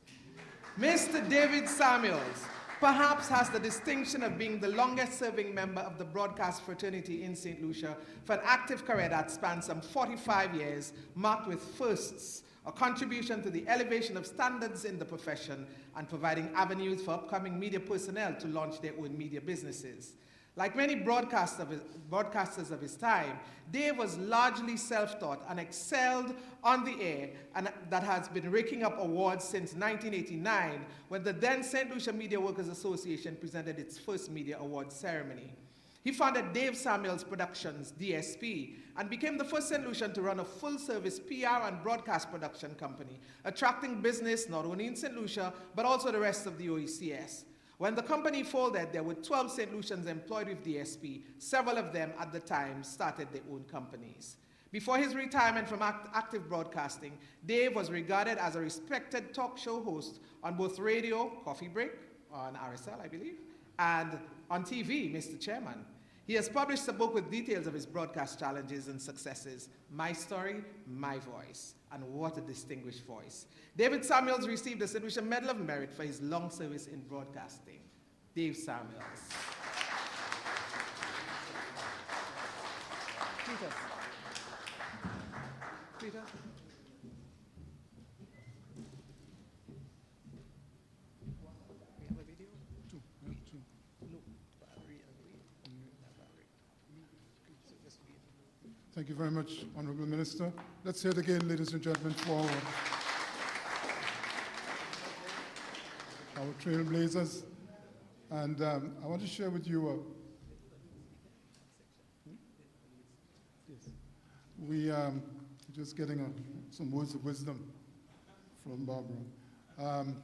Mr. David Samuels perhaps has the distinction of being the longest serving member of the broadcast fraternity in St. Lucia for an active career that spans some 45 years, marked with firsts, a contribution to the elevation of standards in the profession and providing avenues for upcoming media personnel to launch their own media businesses. Like many broadcasters of his time, Dave was largely self-taught and excelled on the air, and that has been raking up awards since 1989, when the then St. Lucia Media Workers Association presented its first media awards ceremony. He founded Dave Samuels Productions, DSP, and became the first St. Lucian to run a full-service PR and broadcast production company, attracting business not only in St. Lucia, but also the rest of the OECS. When the company folded, there were 12 St. Lucians employed with DSP. Several of them at the time started their own companies. Before his retirement from active broadcasting, Dave was regarded as a respected talk show host on both radio, Coffee Break, on RSL, I believe, and on TV, Mr. Chairman. He has published a book with details of his broadcast challenges and successes, My Story, My Voice, and what a distinguished voice. David Samuels received the St. Lucia Medal of Merit for his long service in broadcasting. Dave Samuels. Peter. Peter. Thank you very much, Honorable Minister. Let's hear it again, ladies and gentlemen, for our Trailblazers. And I want to share with you, we just getting some words of wisdom from Barbara.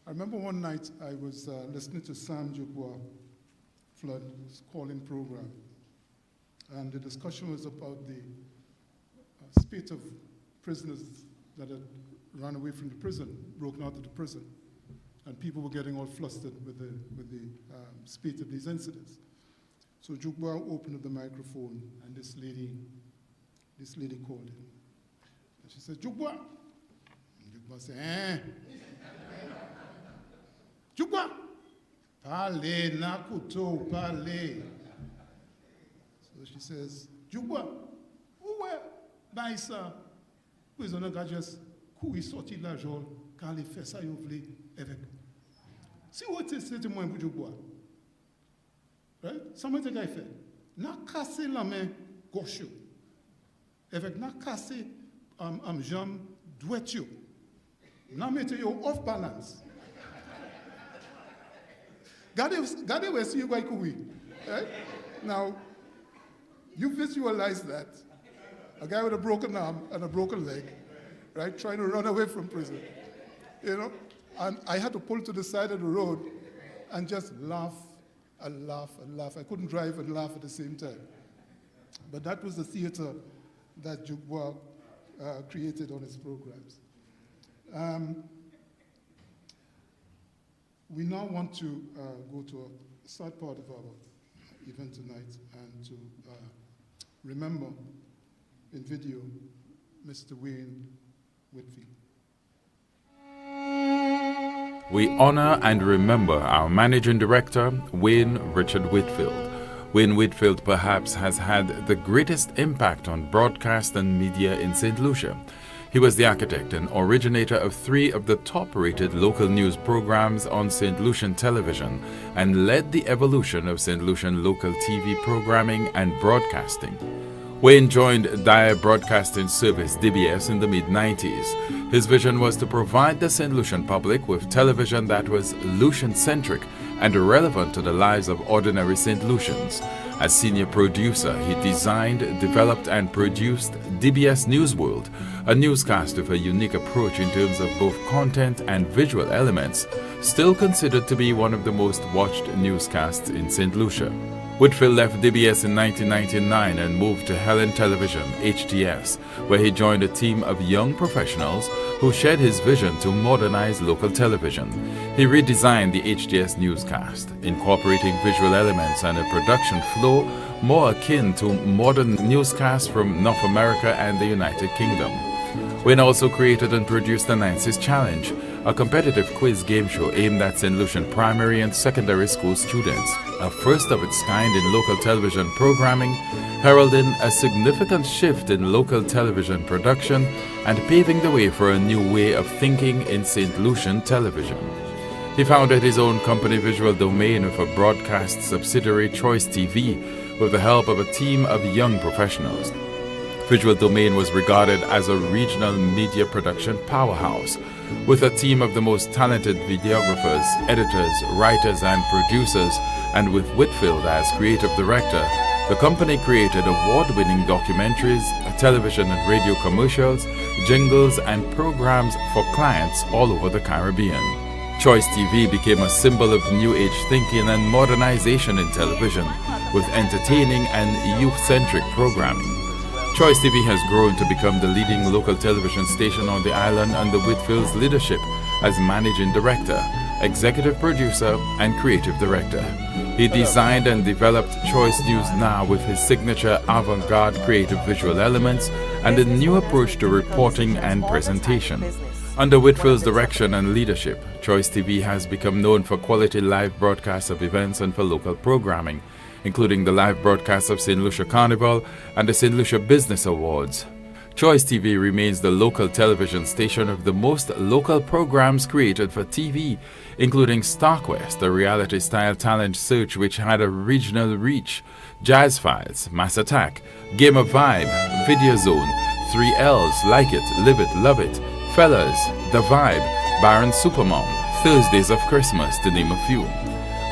I remember one night I was listening to Sam Jukwa Flood's call-in program. And the discussion was about the spate of prisoners that had run away from the prison, broken out of the prison. And people were getting all flustered with the spate of these incidents. So Jukwa opened up the microphone, and this lady called in. And she said, Jukwa. And Jukwa said, eh? Jukwa. Parle, nakuto, parle. So she says, Jukwa, où est Baïsa? Vous en avez juste couillé sorti de l'argent quand il fait ça, il voulait avec. Si vous êtes moins pour Jukwa, right? Ça m'a dit qu'il fait. N'a cassé la main gauche, avec n'a cassé jambe droite, n'a mettez off balance. Gardez où est-ce que vous avez right? Now, you visualize that. A guy with a broken arm and a broken leg, right, trying to run away from prison, you know? And I had to pull to the side of the road and just laugh and laugh and laugh. I couldn't drive and laugh at the same time. But that was the theater that Jukwa created on his programs. We now want to go to a third part of our event tonight and to remember in video Mr. Wayne Whitfield. We honor and remember our Managing Director, Wayne Richard Whitfield. Wayne Whitfield perhaps has had the greatest impact on broadcast and media in St. Lucia. He was the architect and originator of 3 of the top-rated local news programs on St. Lucian television and led the evolution of St. Lucian local TV programming and broadcasting. Wayne joined Dyer Broadcasting Service (DBS) in the mid-90s. His vision was to provide the St. Lucian public with television that was Lucian-centric and relevant to the lives of ordinary St. Lucians. As senior producer, he designed, developed, and produced DBS Newsworld, a newscast with a unique approach in terms of both content and visual elements, still considered to be one of the most watched newscasts in St. Lucia. Whitfield left DBS in 1999 and moved to Helen Television, HTS, where he joined a team of young professionals who shared his vision to modernize local television. He redesigned the HTS newscast, incorporating visual elements and a production flow more akin to modern newscasts from North America and the United Kingdom. Wayne also created and produced the Nancy's Challenge, a competitive quiz game show aimed at St. Lucian primary and secondary school students, a first of its kind in local television programming, heralding a significant shift in local television production and paving the way for a new way of thinking in St. Lucian television. He founded his own company Visual Domain with a broadcast subsidiary, Choice TV, with the help of a team of young professionals. Visual Domain was regarded as a regional media production powerhouse, with a team of the most talented videographers, editors, writers, and producers, and with Whitfield as creative director. The company created award-winning documentaries, television and radio commercials, jingles, and programs for clients all over the Caribbean. Choice TV became a symbol of new age thinking and modernization in television, with entertaining and youth-centric programming. Choice TV has grown to become the leading local television station on the island under Whitfield's leadership as managing director, executive producer, and creative director. He designed and developed Choice News Now with his signature avant-garde creative visual elements and a new approach to reporting and presentation. Under Whitfield's direction and leadership, Choice TV has become known for quality live broadcasts of events and for local programming, including the live broadcast of St. Lucia Carnival and the St. Lucia Business Awards. Choice TV remains the local television station of the most local programs created for TV, including StarQuest, a reality-style talent search which had a regional reach, Jazz Files, Mass Attack, Game of Vibe, Video Zone, 3Ls, Like It, Live It, Love It, Fellas, The Vibe, Baron Supermom, Thursdays of Christmas, to name a few.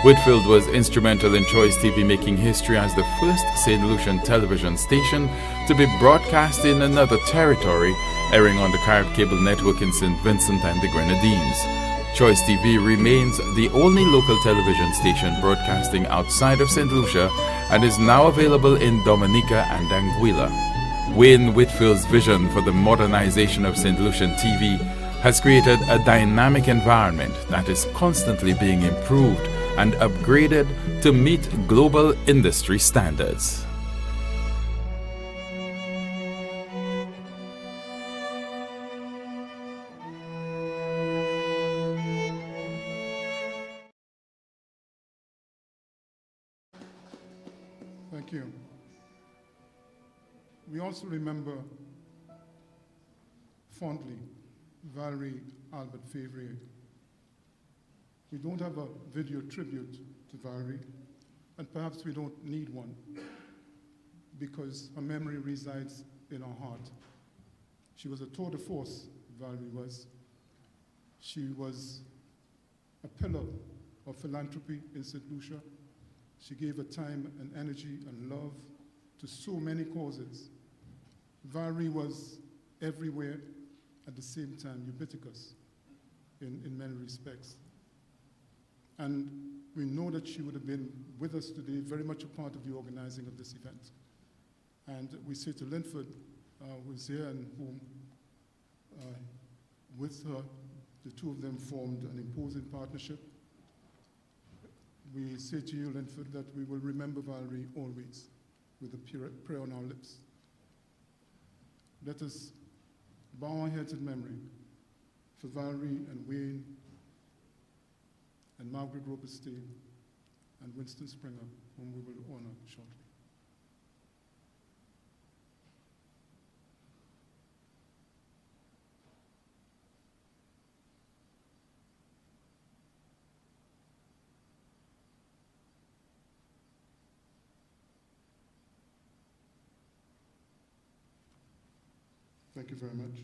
Whitfield was instrumental in Choice TV making history as the first St. Lucian television station to be broadcast in another territory, airing on the Carib Cable Network in St. Vincent and the Grenadines. Choice TV remains the only local television station broadcasting outside of St. Lucia and is now available in Dominica and Anguilla. Wayne Whitfield's vision for the modernization of St. Lucian TV has created a dynamic environment that is constantly being improved and upgraded to meet global industry standards. Thank you. We also remember fondly Valerie Albert Favre. We don't have a video tribute to Valerie, and perhaps we don't need one, because her memory resides in our heart. She was a tour de force, Valerie was. She was a pillar of philanthropy in St. Lucia. She gave her time and energy and love to so many causes. Valerie was everywhere at the same time, ubiquitous in many respects. And we know that she would have been with us today, very much a part of the organizing of this event. And we say to Linford, who is here and whom, with her, the two of them formed an imposing partnership. we say to you, Linford, that we will remember Valerie always with a prayer on our lips. Let us bow our heads in memory for Valerie and Wayne and Margaret Robert Steele and Winston Springer, whom we will honor shortly. Thank you very much.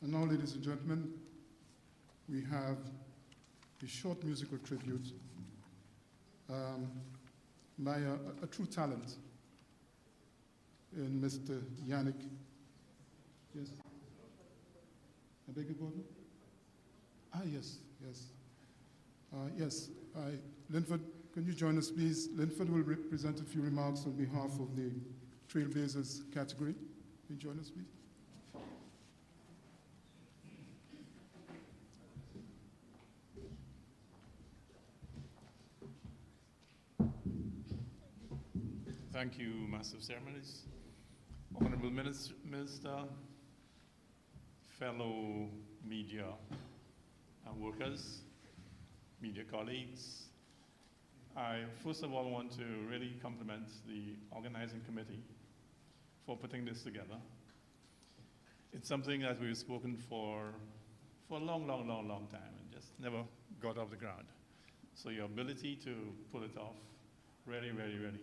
And now, ladies and gentlemen, we have a short musical tribute by a true talent in Mr. Yannick. Yes? I beg your pardon? Yes. Linford, can you join us, please? Linford will present a few remarks on behalf of the Trailblazers category. Can you join us, please? Thank you, Master of Ceremonies. Honorable Minister, fellow media workers, media colleagues, I first of all want to really compliment the organizing committee for putting this together. It's something that we've spoken for a long time and just never got off the ground. So your ability to pull it off really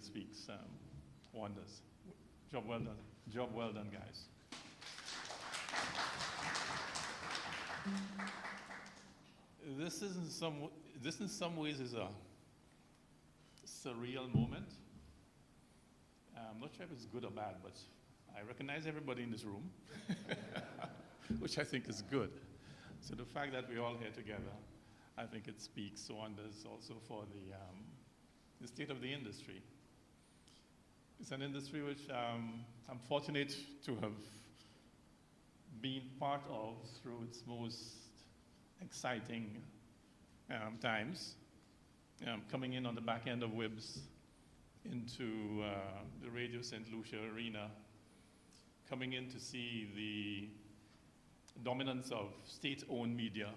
speaks wonders. Job well done. Job well done, guys. This in some ways is a surreal moment. I'm not sure if it's good or bad, but I recognize everybody in this room, which I think is good. So the fact that we're all here together, I think it speaks wonders also for the state of the industry. It's an industry which I'm fortunate to have been part of through its most exciting times, coming in on the back end of WIBS into the Radio Saint Lucia arena, coming in to see the dominance of state-owned media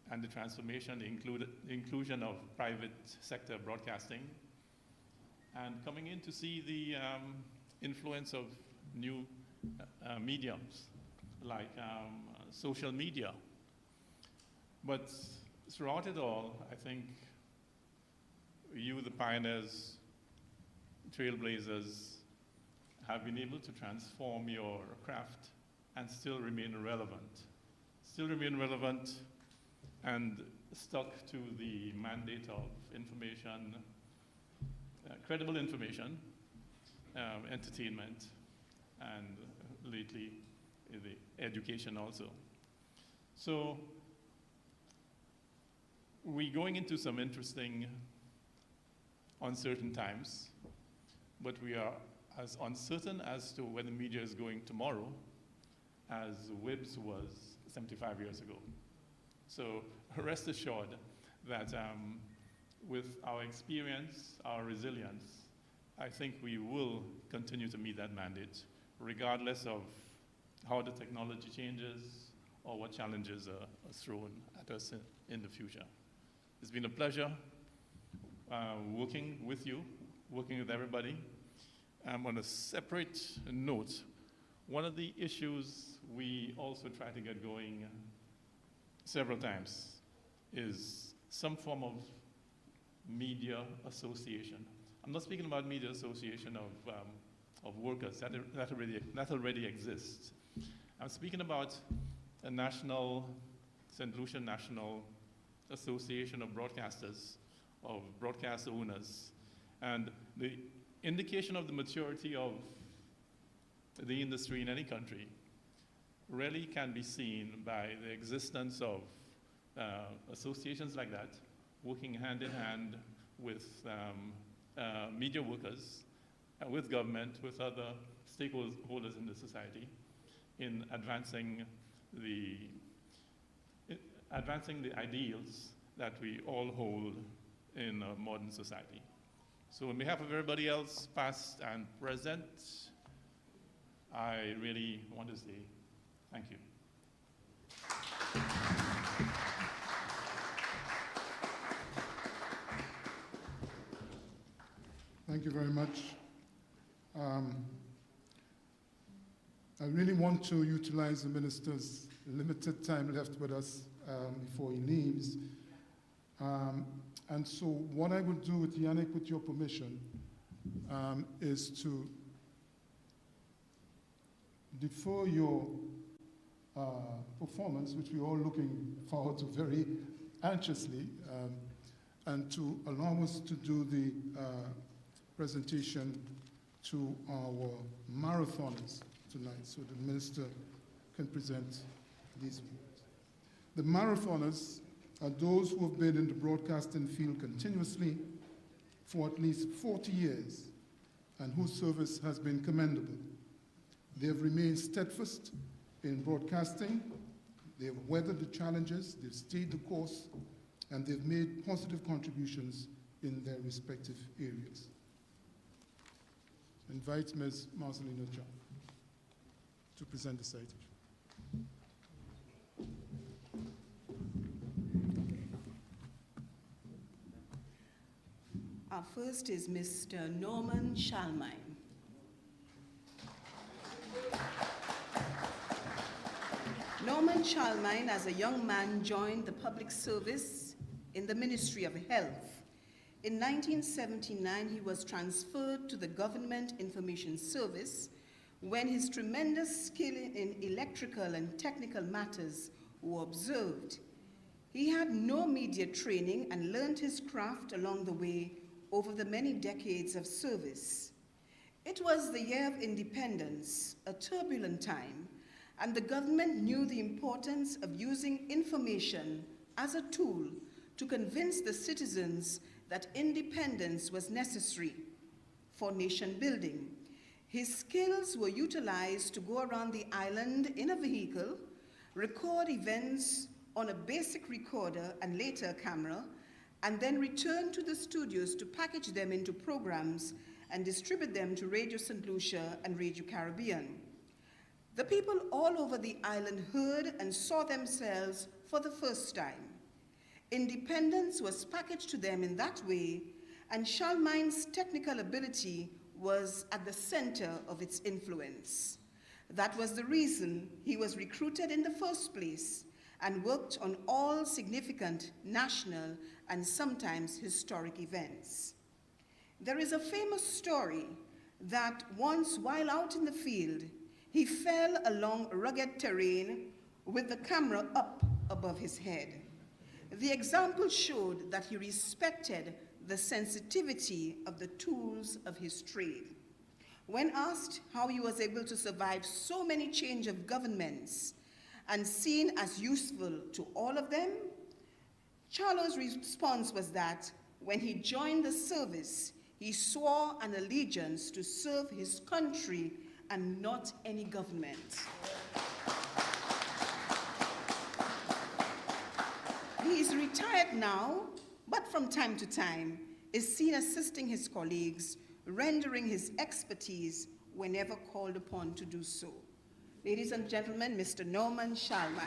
and the transformation, the inclusion of private sector broadcasting, and coming in to see the influence of new mediums like social media. But throughout it all, I think you, the pioneers, trailblazers, have been able to transform your craft and still remain relevant. Still remain relevant and stuck to the mandate of information, credible information, entertainment, and lately the education also. So we're going into some interesting, uncertain times, but we are as uncertain as to where the media is going tomorrow as WIBS was 75 years ago. So rest assured that with our experience, our resilience, I think we will continue to meet that mandate, regardless of how the technology changes or what challenges are thrown at us in the future. It's been a pleasure working with you, working with everybody. On a separate note, one of the issues we also try to get going several times is some form of media association. I'm not speaking about media association of workers, that already exists. I'm speaking about a national, Saint Lucia National Association of Broadcasters, of broadcast owners. And the indication of the maturity of the industry in any country really can be seen by the existence of associations like that, working hand in hand with media workers, with government, with other stakeholders in the society in advancing advancing the ideals that we all hold in a modern society. So on behalf of everybody else, past and present, I really want to say thank you. Thank you very much. I really want to utilize the minister's limited time left with us before he leaves. And so what I would do with Yannick, with your permission, is to defer your performance, which we're all looking forward to very anxiously, and to allow us to do the presentation to our marathoners tonight, so the minister can present these words. The marathoners are those who have been in the broadcasting field continuously for at least 40 years and whose service has been commendable. They have remained steadfast in broadcasting, they have weathered the challenges, they've stayed the course, and they've made positive contributions in their respective areas. I invite Ms. Marisule to present the citation. Our first is Mr. Norman Shalmine. Norman Shalmine, as a young man, joined the public service in the Ministry of Health. In 1979, he was transferred to the Government Information Service when his tremendous skill in electrical and technical matters were observed. He had no media training and learned his craft along the way over the many decades of service. It was the year of independence, a turbulent time, and the government knew the importance of using information as a tool to convince the citizens that independence was necessary for nation building. His skills were utilized to go around the island in a vehicle, record events on a basic recorder and later a camera, and then return to the studios to package them into programs and distribute them to Radio Saint Lucia and Radio Caribbean. The people all over the island heard and saw themselves for the first time. Independence was packaged to them in that way, and Shalmine's technical ability was at the center of its influence. That was the reason he was recruited in the first place and worked on all significant national and sometimes historic events. There is a famous story that once, while out in the field, he fell along rugged terrain with the camera up above his head. The example showed that he respected the sensitivity of the tools of his trade. When asked how he was able to survive so many change of governments and seen as useful to all of them, Charlo's response was that when he joined the service, he swore an allegiance to serve his country and not any government. He is retired now, but from time to time is seen assisting his colleagues, rendering his expertise whenever called upon to do so. Ladies and gentlemen, Mr. Norman Shalmine.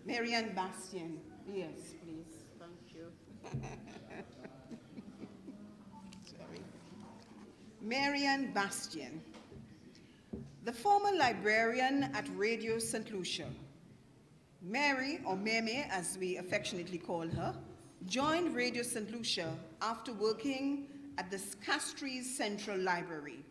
Marianne Bastian. Yes, please. Thank you. Sorry. Marianne Bastian, the former librarian at Radio Saint Lucia. Mary, or Meme as we affectionately call her, joined Radio Saint Lucia after working at the Castries Central Library.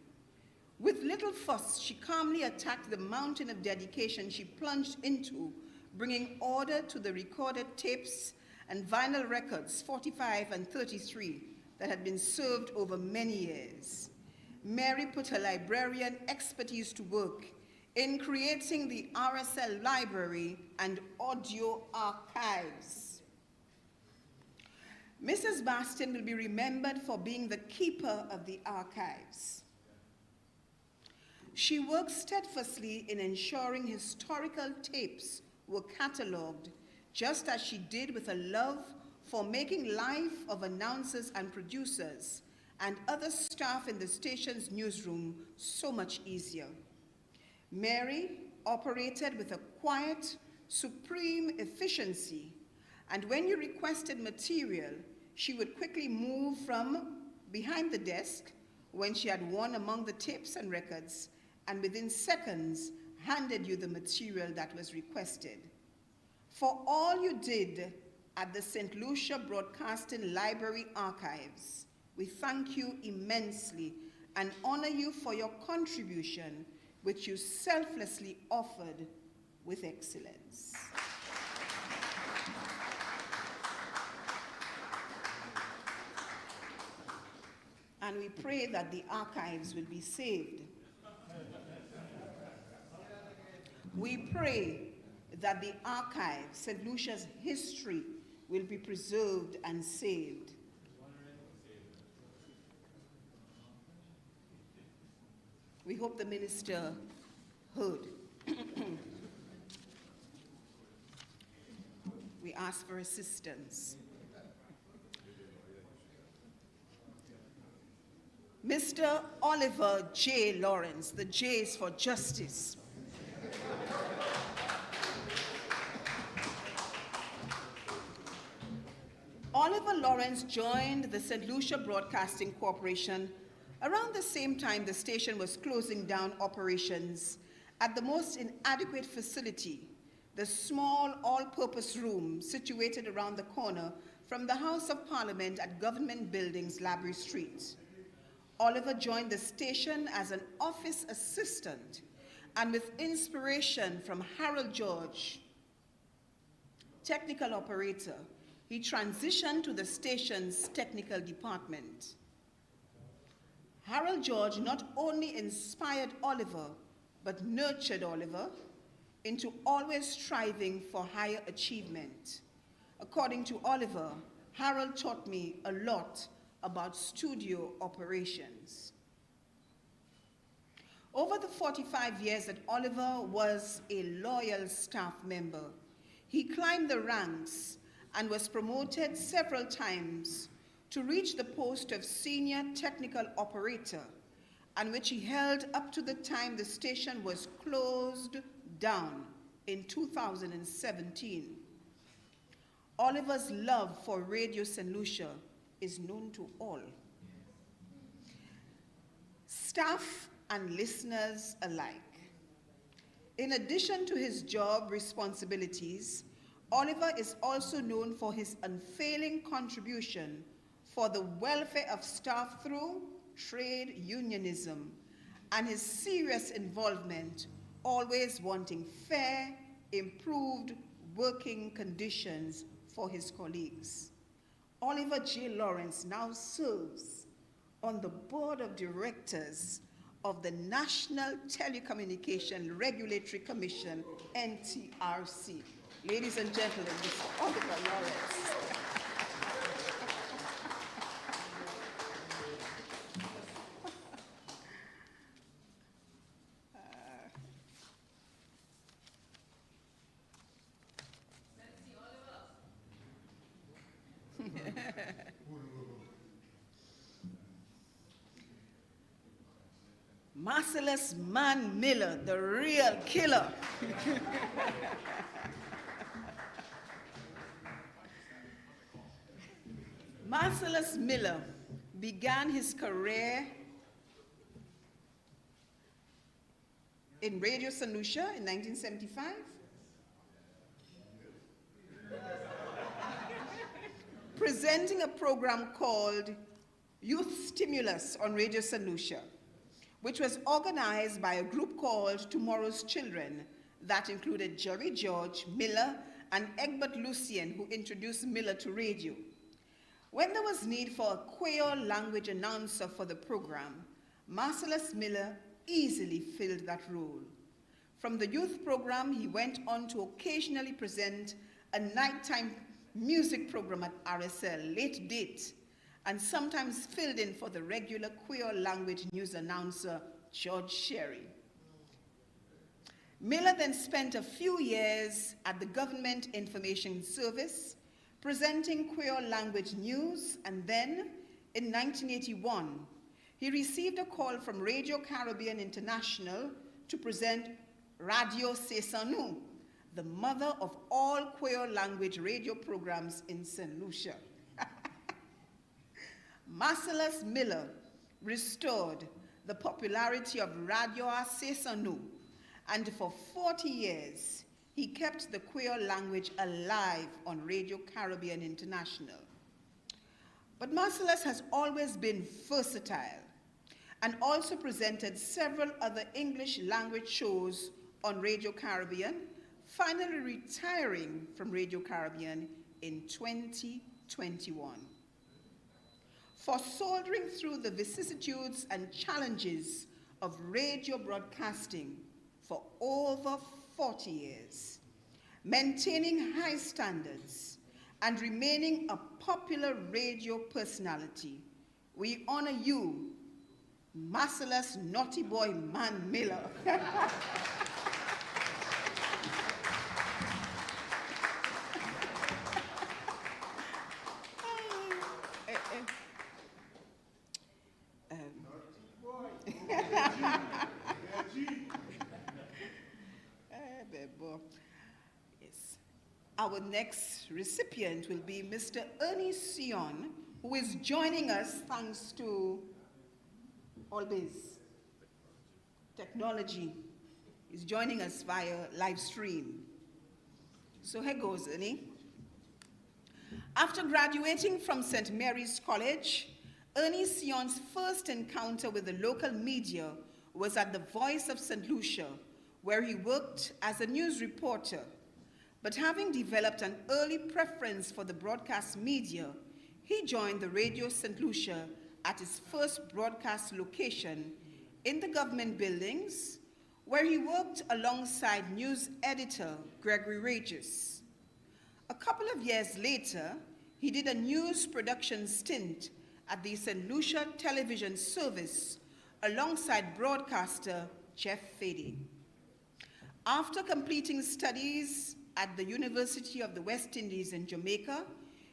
With little fuss, she calmly attacked the mountain of dedication she plunged into, bringing order to the recorded tapes and vinyl records, 45 and 33, that had been served over many years. Mary put her librarian expertise to work in creating the RSL library and audio archives. Mrs. Bastin will be remembered for being the keeper of the archives. She worked steadfastly in ensuring historical tapes were catalogued, just as she did with a love for making life of announcers and producers and other staff in the station's newsroom so much easier. Mary operated with a quiet, supreme efficiency, and when you requested material, she would quickly move from behind the desk when she had won among the tapes and records, and within seconds handed you the material that was requested. For all you did at the Saint Lucia Broadcasting Library Archives, we thank you immensely and honor you for your contribution, which you selflessly offered with excellence. And we pray that the archives will be saved. We pray that the archives, St. Lucia's history, will be preserved and saved. We hope the minister heard. We ask for assistance. Mr. Oliver J. Lawrence, the J is for justice. Oliver Lawrence joined the St. Lucia Broadcasting Corporation around the same time the station was closing down operations at the most inadequate facility, the small all-purpose room situated around the corner from the House of Parliament at Government Buildings, Labrie Street. Oliver joined the station as an office assistant, and with inspiration from Harold George, technical operator, he transitioned to the station's technical department. Harold George not only inspired Oliver, but nurtured Oliver into always striving for higher achievement. According to Oliver, Harold taught me a lot about studio operations. Over the 45 years that Oliver was a loyal staff member, he climbed the ranks and was promoted several times to reach the post of senior technical operator, and which he held up to the time the station was closed down in 2017. Oliver's love for Radio St. Lucia is known to all. Staff and listeners alike. In addition to his job responsibilities, Oliver is also known for his unfailing contribution for the welfare of staff through trade unionism and his serious involvement, always wanting fair, improved working conditions for his colleagues. Oliver J. Lawrence now serves on the board of directors of the National Telecommunication Regulatory Commission, NTRC. Ladies and gentlemen, Mr. Oliver Lawrence. Merciless Man Miller, the real killer. Merciless Miller began his career in Radio St. Lucia in 1975. Presenting a program called Youth Stimulus on Radio St. Lucia, which was organized by a group called Tomorrow's Children that included Jerry George, Miller, and Egbert Lucien, who introduced Miller to radio. When there was need for a Creole language announcer for the program, Marcellus Miller easily filled that role. From the youth program, he went on to occasionally present a nighttime music program at RSL, Late Date, and sometimes filled in for the regular queer language news announcer, George Sherry. Miller then spent a few years at the Government Information Service, presenting queer language news, and then, in 1981, he received a call from Radio Caribbean International to present Radio C'est Nous, the mother of all queer language radio programs in Saint Lucia. Marcellus Miller restored the popularity of Radio C'est Nous, and for 40 years, he kept the queer language alive on Radio Caribbean International. But Marcellus has always been versatile and also presented several other English language shows on Radio Caribbean, finally retiring from Radio Caribbean in 2021. For soldiering through the vicissitudes and challenges of radio broadcasting for over 40 years, maintaining high standards and remaining a popular radio personality, we honor you, Marcellus Naughty Boy Man Miller. Yes. Our next recipient will be Mr. Ernie Sion, who is joining us thanks to always technology. He's joining us via live stream. So here goes, Ernie. After graduating from St. Mary's College, Ernie Sion's first encounter with the local media was at the Voice of St. Lucia, where he worked as a news reporter. But having developed an early preference for the broadcast media, he joined the Radio St. Lucia at his first broadcast location in the government buildings, where he worked alongside news editor Gregory Regis. A couple of years later, he did a news production stint at the St. Lucia television service alongside broadcaster Jeff Fady. After completing studies at the University of the West Indies in Jamaica,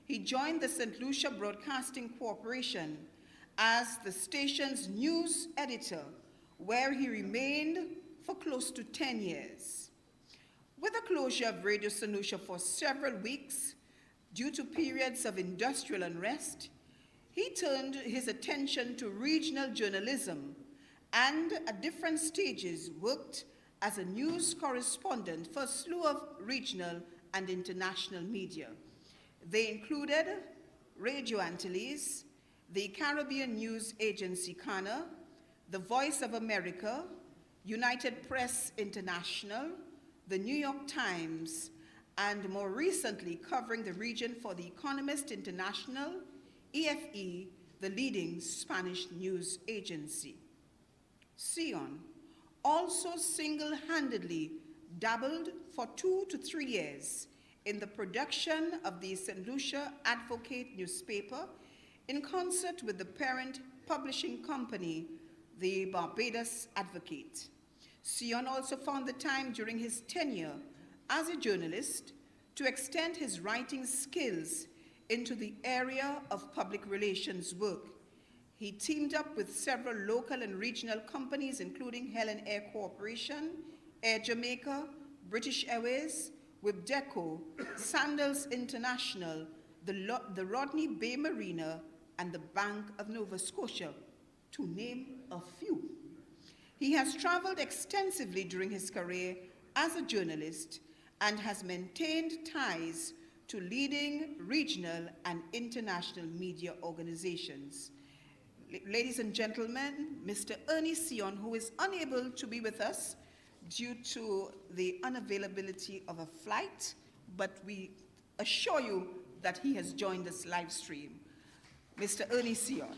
he joined the St. Lucia Broadcasting Corporation as the station's news editor, where he remained for close to 10 years. With the closure of Radio St. Lucia for several weeks due to periods of industrial unrest, he turned his attention to regional journalism and at different stages worked as a news correspondent for a slew of regional and international media. They included Radio Antilles, the Caribbean News Agency Cana, the Voice of America, United Press International, the New York Times, and more recently covering the region for The Economist International, EFE, the leading Spanish news agency. Sion also single-handedly dabbled for 2 to 3 years in the production of the St. Lucia Advocate newspaper in concert with the parent publishing company, the Barbados Advocate. Sion also found the time during his tenure as a journalist to extend his writing skills into the area of public relations work. He teamed up with several local and regional companies, including Helen Air Corporation, Air Jamaica, British Airways, Wibdeco, Sandals International, the Rodney Bay Marina, and the Bank of Nova Scotia, to name a few. He has traveled extensively during his career as a journalist and has maintained ties to leading regional and international media organizations. Ladies and gentlemen, Mr. Ernie Sion, who is unable to be with us due to the unavailability of a flight, but we assure you that he has joined us live stream. Mr. Ernie Sion.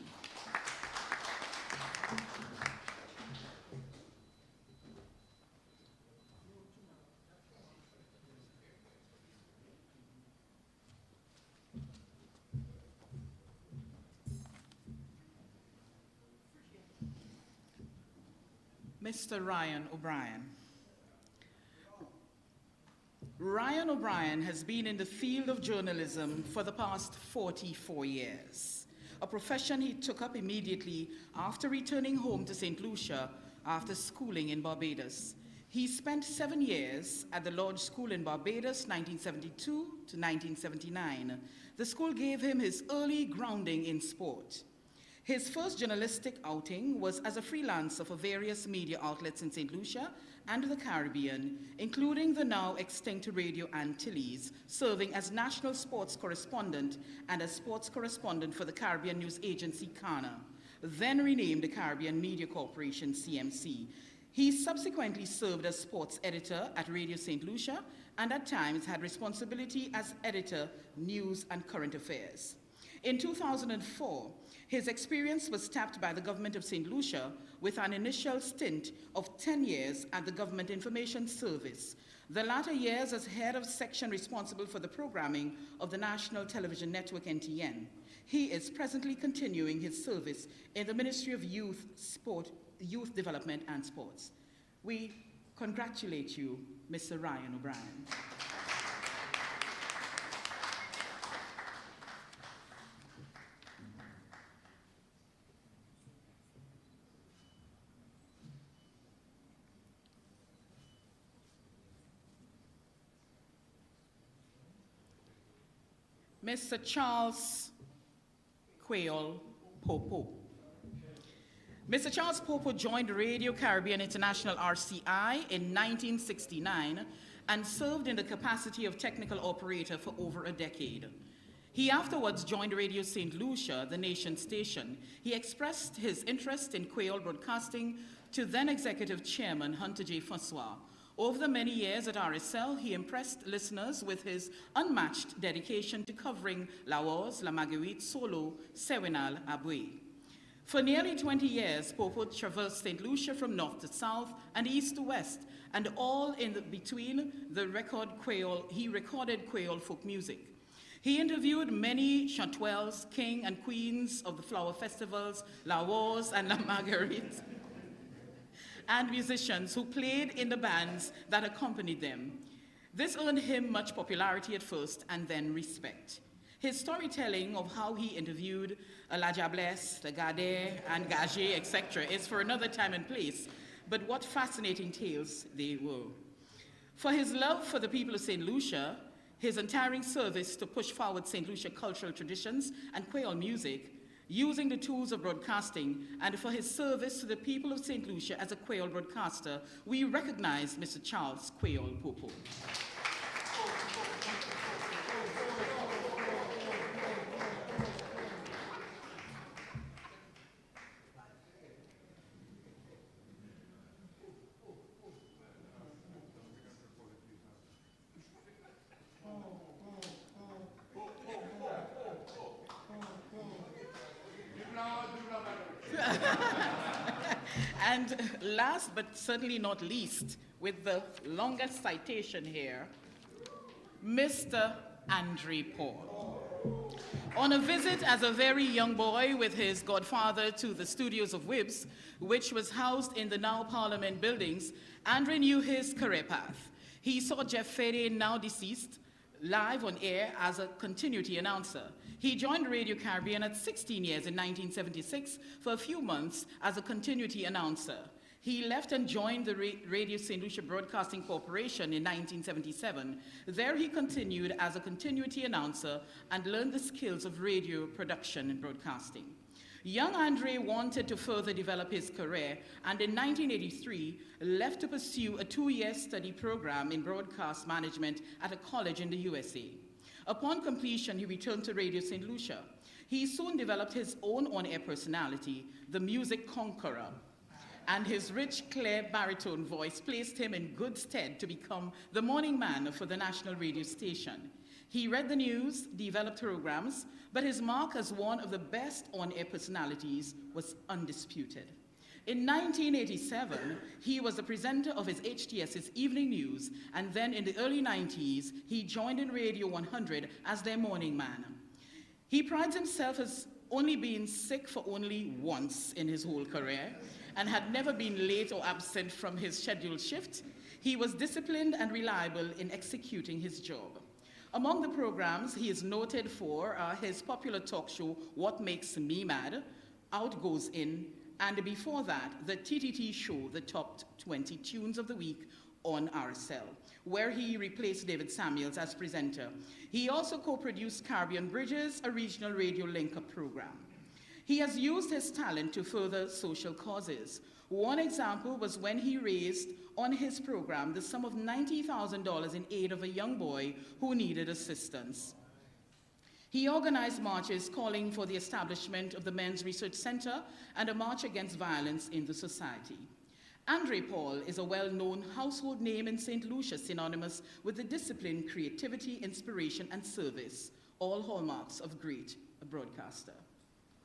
Mr. Ryan O'Brien. Ryan O'Brien has been in the field of journalism for the past 44 years, a profession he took up immediately after returning home to Saint Lucia after schooling in Barbados. He spent 7 years at the Lodge School in Barbados, 1972 to 1979. The school gave him his early grounding in sport. His first journalistic outing was as a freelancer for various media outlets in St. Lucia and the Caribbean, including the now extinct Radio Antilles, serving as national sports correspondent and as sports correspondent for the Caribbean news agency CANA, then renamed the Caribbean Media Corporation, CMC. He subsequently served as sports editor at Radio St. Lucia and at times had responsibility as editor, news and current affairs. In 2004, his experience was tapped by the government of St. Lucia with an initial stint of 10 years at the Government Information Service, the latter years as head of section responsible for the programming of the National Television Network, NTN. He is presently continuing his service in the Ministry of Youth, Youth Development and Sports. We congratulate you, Mr. Ryan O'Brien. Mr. Charles Quayle Popo. Mr. Charles Popo joined Radio Caribbean International RCI in 1969 and served in the capacity of technical operator for over a decade. He afterwards joined Radio St. Lucia, the nation station. He expressed his interest in Creole broadcasting to then Executive Chairman Hunter J. Francois. Over the many years at RSL, he impressed listeners with his unmatched dedication to covering Laos, La Marguerite, Solo, Sewinal, Abwe. For nearly 20 years, Popo traversed St. Lucia from north to south and east to west, and all in between he recorded Creole folk music. He interviewed many chanteuses, king and queens of the flower festivals, Laos and La Marguerite, and musicians who played in the bands that accompanied them. This earned him much popularity at first and then respect. His storytelling of how he interviewed La Diablesse, the Gade, and Gage, etc. is for another time and place, but what fascinating tales they were. For his love for the people of St. Lucia, his untiring service to push forward St. Lucia cultural traditions and Creole music, using the tools of broadcasting, and for his service to the people of St. Lucia as a Creole broadcaster, we recognize Mr. Charles Quayle Popo. And last but certainly not least, with the longest citation here, Mr. Andre Paul. On a visit as a very young boy with his godfather to the studios of Wibbs, which was housed in the now Parliament buildings, Andre knew his career path. He saw Jeff Ferry, now deceased, live on air as a continuity announcer. He joined Radio Caribbean at 16 years in 1976 for a few months as a continuity announcer. He left and joined the Radio St. Lucia Broadcasting Corporation in 1977. There he continued as a continuity announcer and learned the skills of radio production and broadcasting. Young Andre wanted to further develop his career and in 1983 left to pursue a 2-year study program in broadcast management at a college in the USA. Upon completion, he returned to Radio St. Lucia. He soon developed his own on-air personality, the music conqueror, and his rich, clear baritone voice placed him in good stead to become the morning man for the national radio station. He read the news, developed programs, but his mark as one of the best on-air personalities was undisputed. In 1987, he was the presenter of his HTS's Evening News, and then in the early 90s, he joined in Radio 100 as their morning man. He prides himself as only being sick for only once in his whole career, and had never been late or absent from his scheduled shift, he was disciplined and reliable in executing his job. Among the programs he is noted for are his popular talk show, What Makes Me Mad, Out Goes In, and before that, the TTT show, the Top 20 Tunes of the Week on RSL, where he replaced David Samuels as presenter. He also co-produced Caribbean Bridges, a regional radio link-up program. He has used his talent to further social causes. One example was when he raised on his program the sum of $90,000 in aid of a young boy who needed assistance. He organized marches calling for the establishment of the Men's Research Center and a march against violence in the society. Andre Paul is a well-known household name in St. Lucia, synonymous with the discipline, creativity, inspiration, and service, all hallmarks of great broadcaster.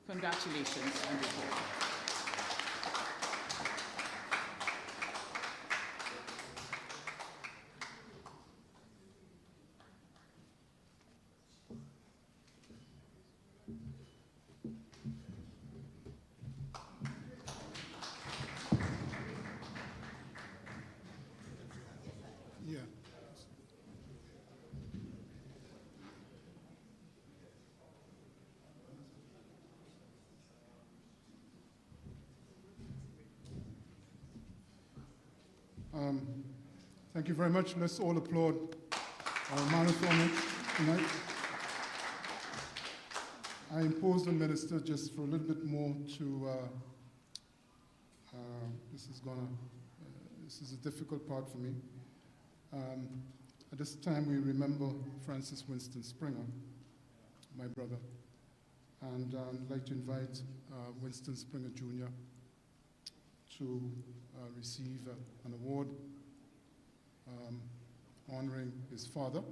Congratulations, Andre Paul. Thank you very much. Let's all applaud our marathon tonight. I imposed the minister just for a little bit more to, this is a difficult part for me. At this time we remember Francis Winston Springer, my brother, and I'd like to invite Winston Springer Jr. to receive an award honoring his father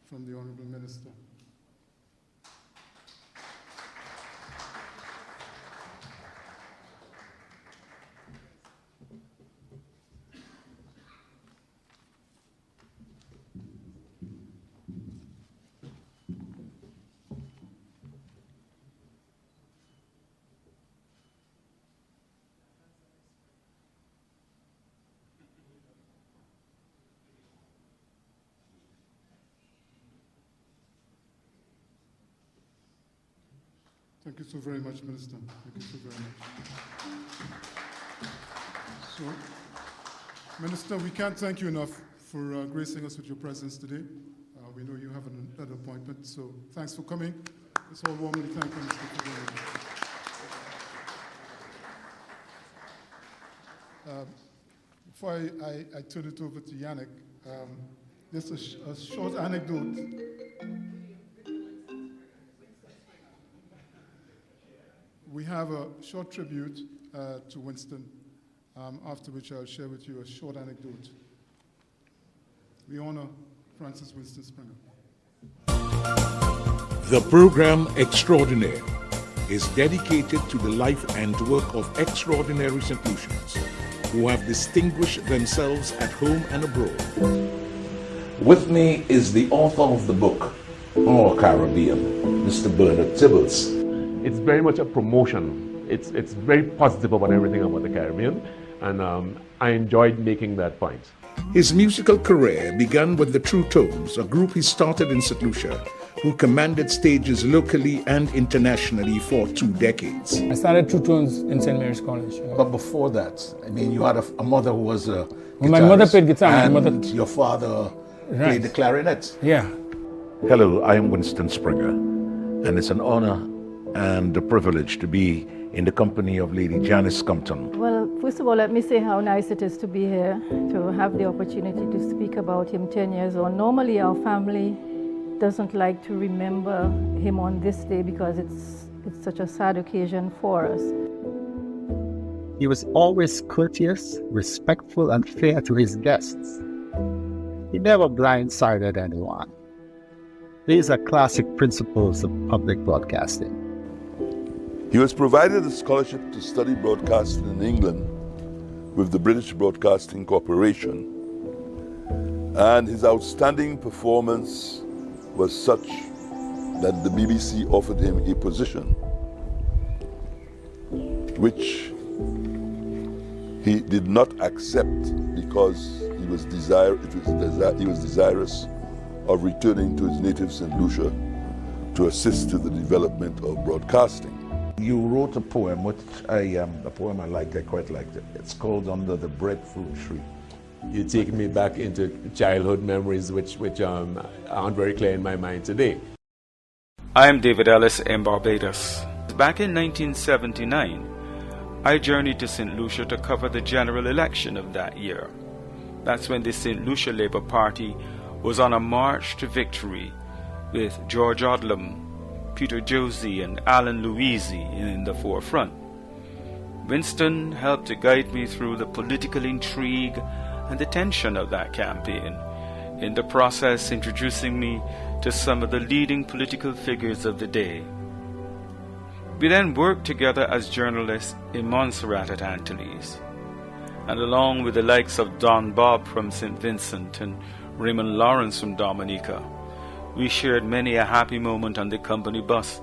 from the Honorable Minister. Thank you so very much, Minister. Thank you so very much. So, Minister, we can't thank you enough for gracing us with your presence today. We know you have another appointment, so thanks for coming. Let's all warmly thank you, Minister, for being here. Before I turn it over to Yannick, just a short anecdote. We have a short tribute to Winston, after which I'll share with you a short anecdote. We honor Francis Winston Springer. The program Extraordinaire is dedicated to the life and work of extraordinary St. Lucians who have distinguished themselves at home and abroad. With me is the author of the book, Our Caribbean, Mr. Bernard Tibbles. It's very much a promotion. It's very positive about everything about the Caribbean, and I enjoyed making that point. His musical career began with the True Tones, a group he started in St. Lucia, who commanded stages locally and internationally for 2 decades. I started True Tones in St. Mary's College. But before that, I mean, you had a mother who was a guitarist. My mother played guitar. And your father played the clarinet. Yeah. Hello, I am Winston Springer, and it's an honor and a privilege to be in the company of Lady Janice Compton. Well, first of all, let me say how nice it is to be here, to have the opportunity to speak about him 10 years on. Normally, our family doesn't like to remember him on this day because it's such a sad occasion for us. He was always courteous, respectful, and fair to his guests. He never blindsided anyone. These are classic principles of public broadcasting. He was provided a scholarship to study broadcasting in England with the British Broadcasting Corporation, and his outstanding performance was such that the BBC offered him a position which he did not accept because he was desirous of returning to his native Saint Lucia to assist to the development of broadcasting. You wrote a poem, which a poem I quite liked it. It's called Under the Breadfruit Tree. You take me back into childhood memories which aren't very clear in my mind today. I am David Ellis in Barbados. Back in 1979, I journeyed to St. Lucia to cover the general election of that year. That's when the St. Lucia Labour Party was on a march to victory, with George Odlum, Peter Josie and Alan Louisi in the forefront. Winston helped to guide me through the political intrigue and the tension of that campaign, in the process introducing me to some of the leading political figures of the day. We then worked together as journalists in Montserrat at Antilles, and along with the likes of Don Bob from St. Vincent and Raymond Lawrence from Dominica, we shared many a happy moment on the company bus,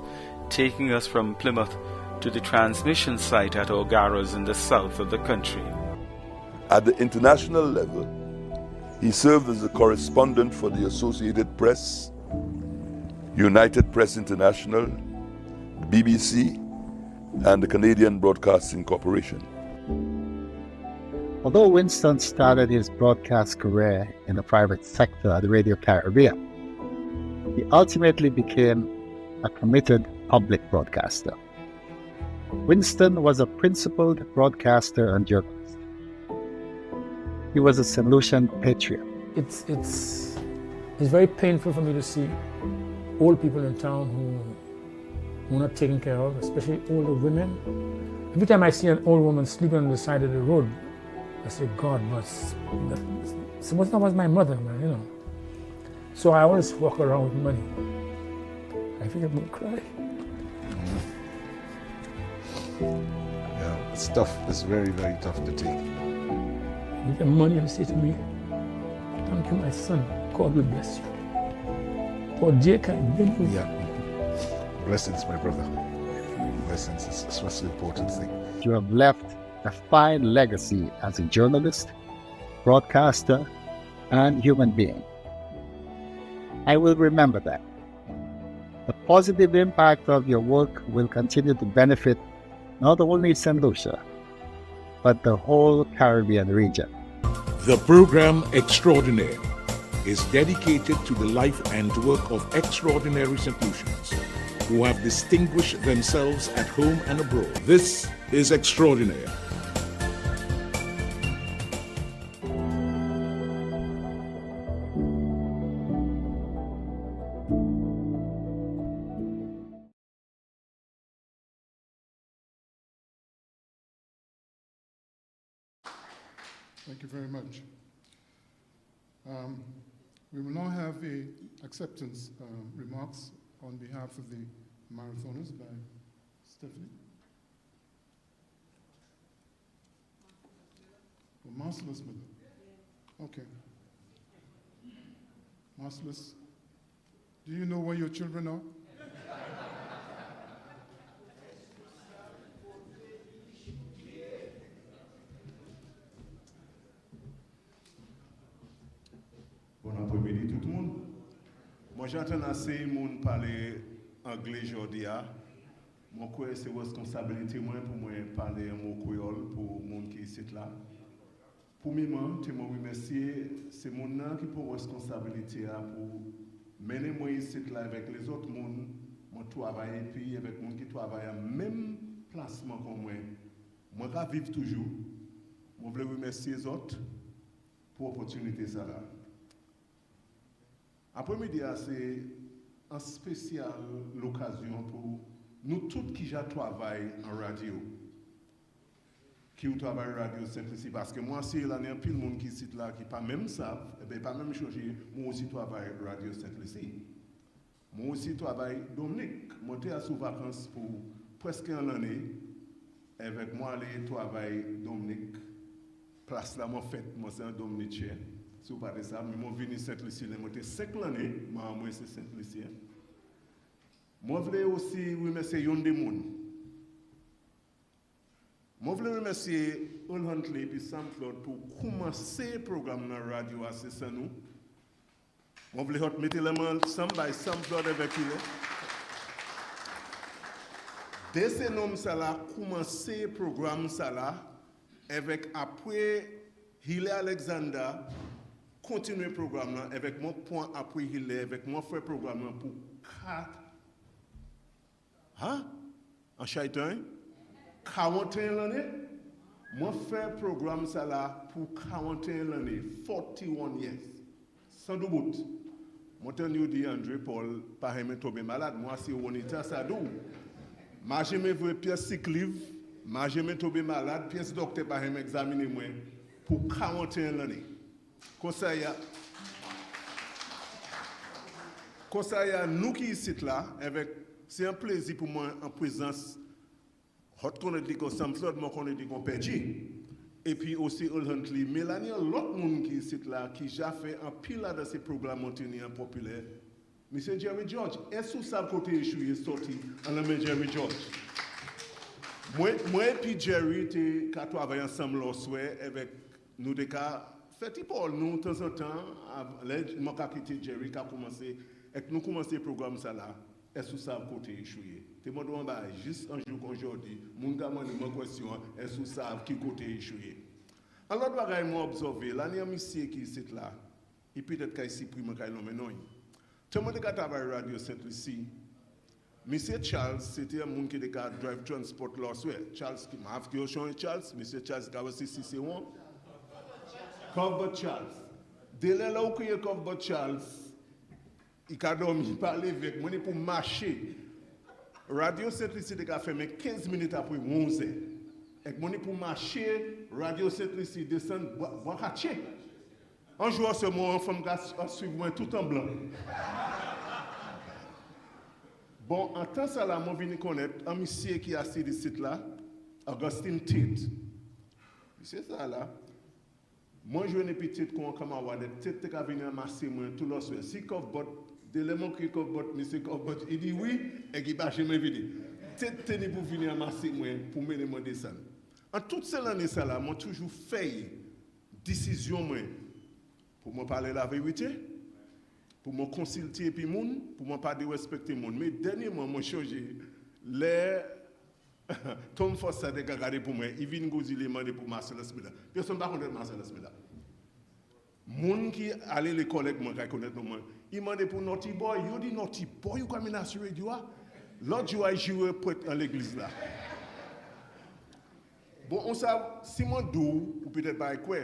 taking us from Plymouth to the transmission site at O'Gara's in the south of the country. At the international level, he served as a correspondent for the Associated Press, United Press International, the BBC, and the Canadian Broadcasting Corporation. Although Winston started his broadcast career in the private sector at Radio Caribbean, he ultimately became a committed public broadcaster. Winston was a principled broadcaster and journalist. He was a Saint Lucian patriot. It's very painful for me to see old people in town who are not taken care of, especially older women. Every time I see an old woman sleeping on the side of the road, I say, God, suppose that was my mother, man, you know. So I always walk around with money. I think I'm gonna cry. Yeah, it's tough. It's very, very tough to take. With the money, and say to me, thank you, my son. God will bless you. For Jacob, yeah. Blessings, my brother. Blessings. It's what's the important thing. You have left a fine legacy as a journalist, broadcaster, and human being. I will remember that. The positive impact of your work will continue to benefit not only St. Lucia, but the whole Caribbean region. The program Extraordinaire is dedicated to the life and work of extraordinary St. Lucians who have distinguished themselves at home and abroad. This is Extraordinaire. Thank you very much. We will now have the acceptance remarks on behalf of the marathoners by Stephanie. Oh, Marcellus, okay. Marcellus, do you know where your children are? Bon après-midi tout le monde. Moi j'entends assez de monde parler anglais aujourd'hui. Moi crois que c'est responsabilité moi pour moi parler un mot créole pour monde qui est là. Pour moi, je me remercie, c'est mon nom qui prend responsabilité pour mener moi ici là avec les autres monde, moi travailler puis avec monde qui travaille à même placement comme moi. Moi va vivre toujours. Moi voulais remercier les autres pour l'opportunité ça là. Après-midi, c'est un spécial l'occasion pour nous tous qui travaillent en radio, qui travaillent en radio Saint Lucia, parce que moi, c'est là, il y a plein de monde qui est là, qui pas même savent, et bien pas même changer, moi aussi travaille en radio Saint Lucia. Moi aussi travaille Dominique, moi j'étais sous vacances pour presque une année, avec moi aller travailler Dominique, place là, moi fait, moi c'est un Dominicien. Si vous parlez de ça, mais moi, je suis Saint Lucia, moi, j'ai 5 années, moi, c'est Saint Lucia. Moi, je voulais aussi remercier Yon Demoun. Moi, je voulais remercier Earl Huntley puis Sam Flood pour commencer le programme dans la radio à nous. On voulait mettre les mains ensemble by Sam Flood avec lui. Dès ce nom ça là commencer le programme ça là avec après Hille Alexander continuer le programme là avec mon point après Hille avec mon frère programme là pour 4 en chaitan 41 l'année. Moi, faire programme ça là pour 41 l'année, 41 years. Sans doute. Moi, je dis André Paul, pas aimer tomber malade. Moi, c'est Onita Sadou. Moi, je me vois pièce cyclive. Moi, je me tomber malade. Pièce docteur, pas aimer examiner moi pour 41 l'année. Comme ça, il y a nous qui ici là, c'est un plaisir pour moi en présence. Hot qu'on dit qu'on s'enfle, moi qu'on dit qu'on perdit. Et puis aussi Earl Huntley, Mélanie, l'autre monde qui est là, qui a fait un pile de ces programmes montagnards populaires. Monsieur Jerry George, est-ce que ça côté échoué sorti en la main Jerry George? Moi et puis Jerry, tu as travaillé ensemble le soir avec nous des cas. Fait pour nous, de temps en temps, moi qui quitté Jerry, qui a commencé, et nous commençons le programme ça là, est-ce que ça côté échoué? Tu me demandes juste un jour qu'aujourd'hui, mon gars m'a demandé une question, est-ce que ça qui côté échoué? Alors, je vais observer, l'année monsieur qui est là, et peut-être qu'il s'y prime qu'il l'homme non. Tout le monde qui a travaillé à la radio Saint Lucia, monsieur Charles, c'était un monde qui a drive transport last week. Charles, qui m'a fait Charles, monsieur Charles qui a aussi CC1. Cover Charles. Dès là où il y a Cover Charles, il a dormi, parler avec moi pour marcher. Radio Saint-Lucie a fait 15 minutes après 11 heures. Et moi pour marcher, Radio Saint-Lucie descend, boire un jour, ce moment, femme a suivi moi tout en blanc. Bon, en temps ça là, moi venu connaître un monsieur qui a assis ici là, Augustine Tate. C'est ça là. Moi je une petite comme avoir des têtes qui venir amasser moi tout le soir. Si Kovbot, d'éléments qui Kovbot, monsieur Kovbot, il dit oui et il va jamais venir. Tête tenir pour venir amasser moi pour me demander ça. En toute cette année ça là, moi toujours fait décision moi pour me parler la vérité, pour me consulter puis moun, pour me pas de respecter moun. Mais dernièrement moi changé les Tom Foster de regarder pour moi, il vient goûter les demander pour Marcel Smith. Personne ne connaît Marcel Smith. Moun qui allait les collègues moi qui connaissent moi, il m'a demandé pour Naughty Boy, il dit Naughty Boy, you come in à sur radio. L'autre jour il jouait prêtre à l'église là. Bon, on sait Simon Dou ou peut-être pas quoi.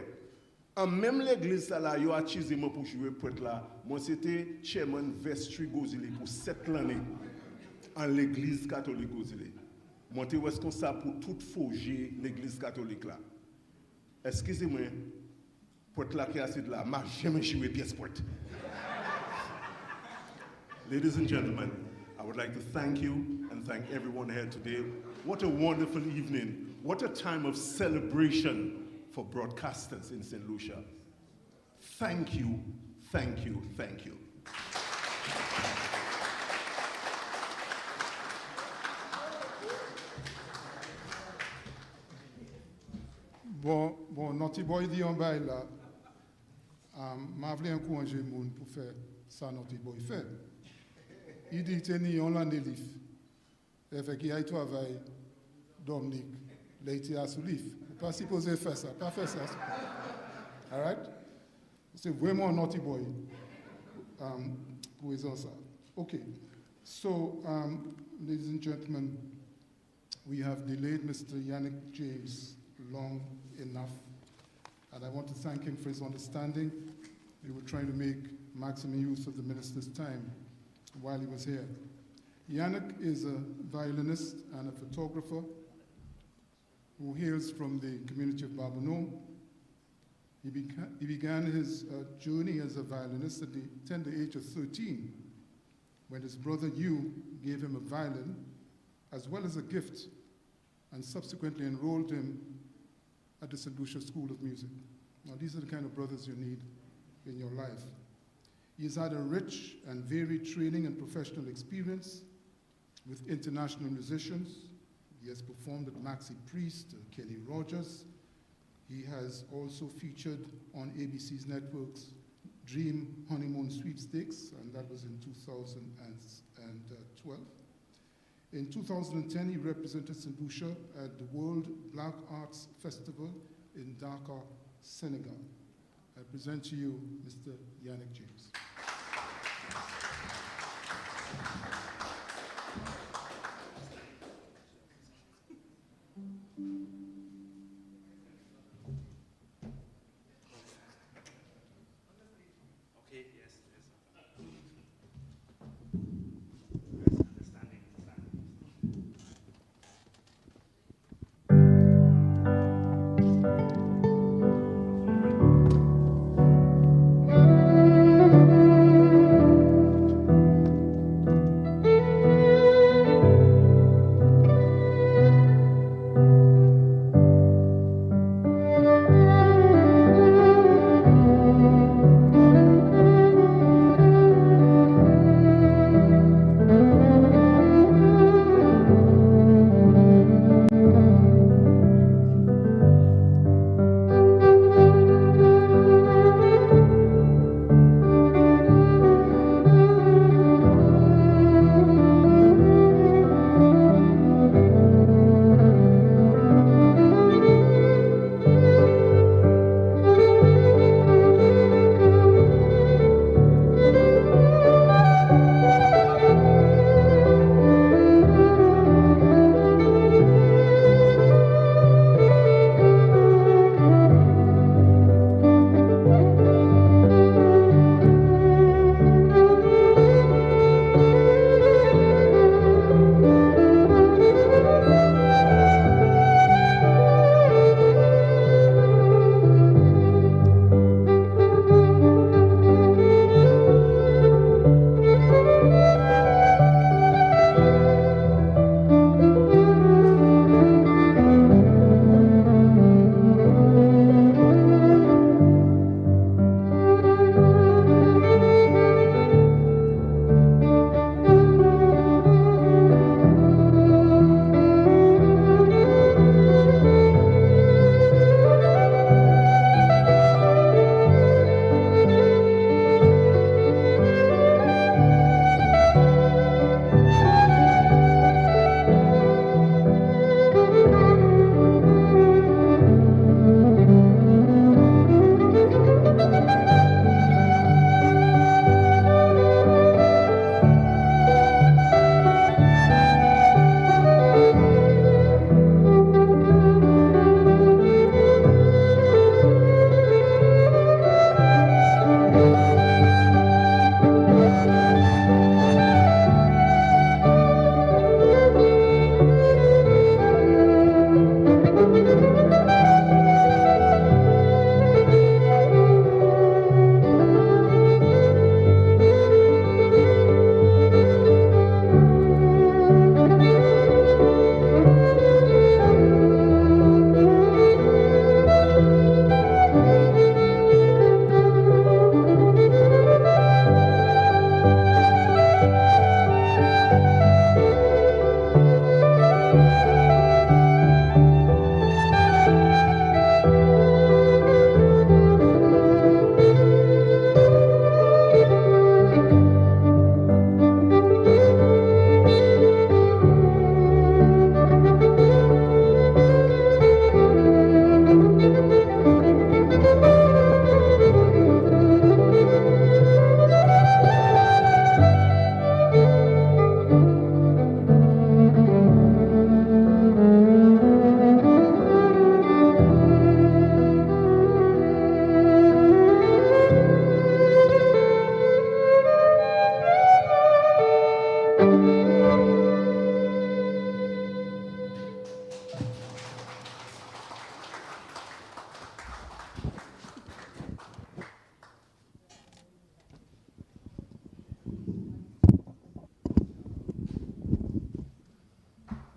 En même l'église là, il a choisi moi pour jouer prêtre là. Moi c'était chairman vestry Gozili pour 7 années en l'église catholique Gozili. Moi j'étais responsable pour tout forger l'église catholique là. Excusez-moi, prêtre là qui a assis là, m'a jamais joué pièce prêtre. Ladies and gentlemen, I would like to thank you and thank everyone here today. What a wonderful evening. What a time of celebration for broadcasters in Saint Lucia. Thank you, thank you, thank you. Bon, Naughty Boy dit en bas là, m'a voulu encourager moun pour faire ça Naughty Boy fait. Il dit tenir on l'année livre. Et fait qu'il a travaillé Dominique, l'été à sous livre. Pas supposé faire ça, pas faire ça. All right? C'est vraiment un Naughty Boy pour raison ça. Okay. So, ladies and gentlemen, we have delayed Mr. Yannick James long enough, and I want to thank him for his understanding. We were trying to make maximum use of the minister's time while he was here. Yannick is a violinist and a photographer who hails from the community of Babonneau. He began his journey as a violinist at the tender age of 13, when his brother Hugh gave him a violin as well as a gift, and subsequently enrolled him at the Saint Lucia School of Music. Now, these are the kind of brothers you need in your life. He's had a rich and varied training and professional experience with international musicians. He has performed at Maxi Priest, Kenny Rogers, He has also featured on ABC's network's Dream Honeymoon Sweepstakes, and that was in 2012. In 2010, he represented Saint Lucia at the World Black Arts Festival in Dakar, Senegal. I present to you Mr. Yannick James.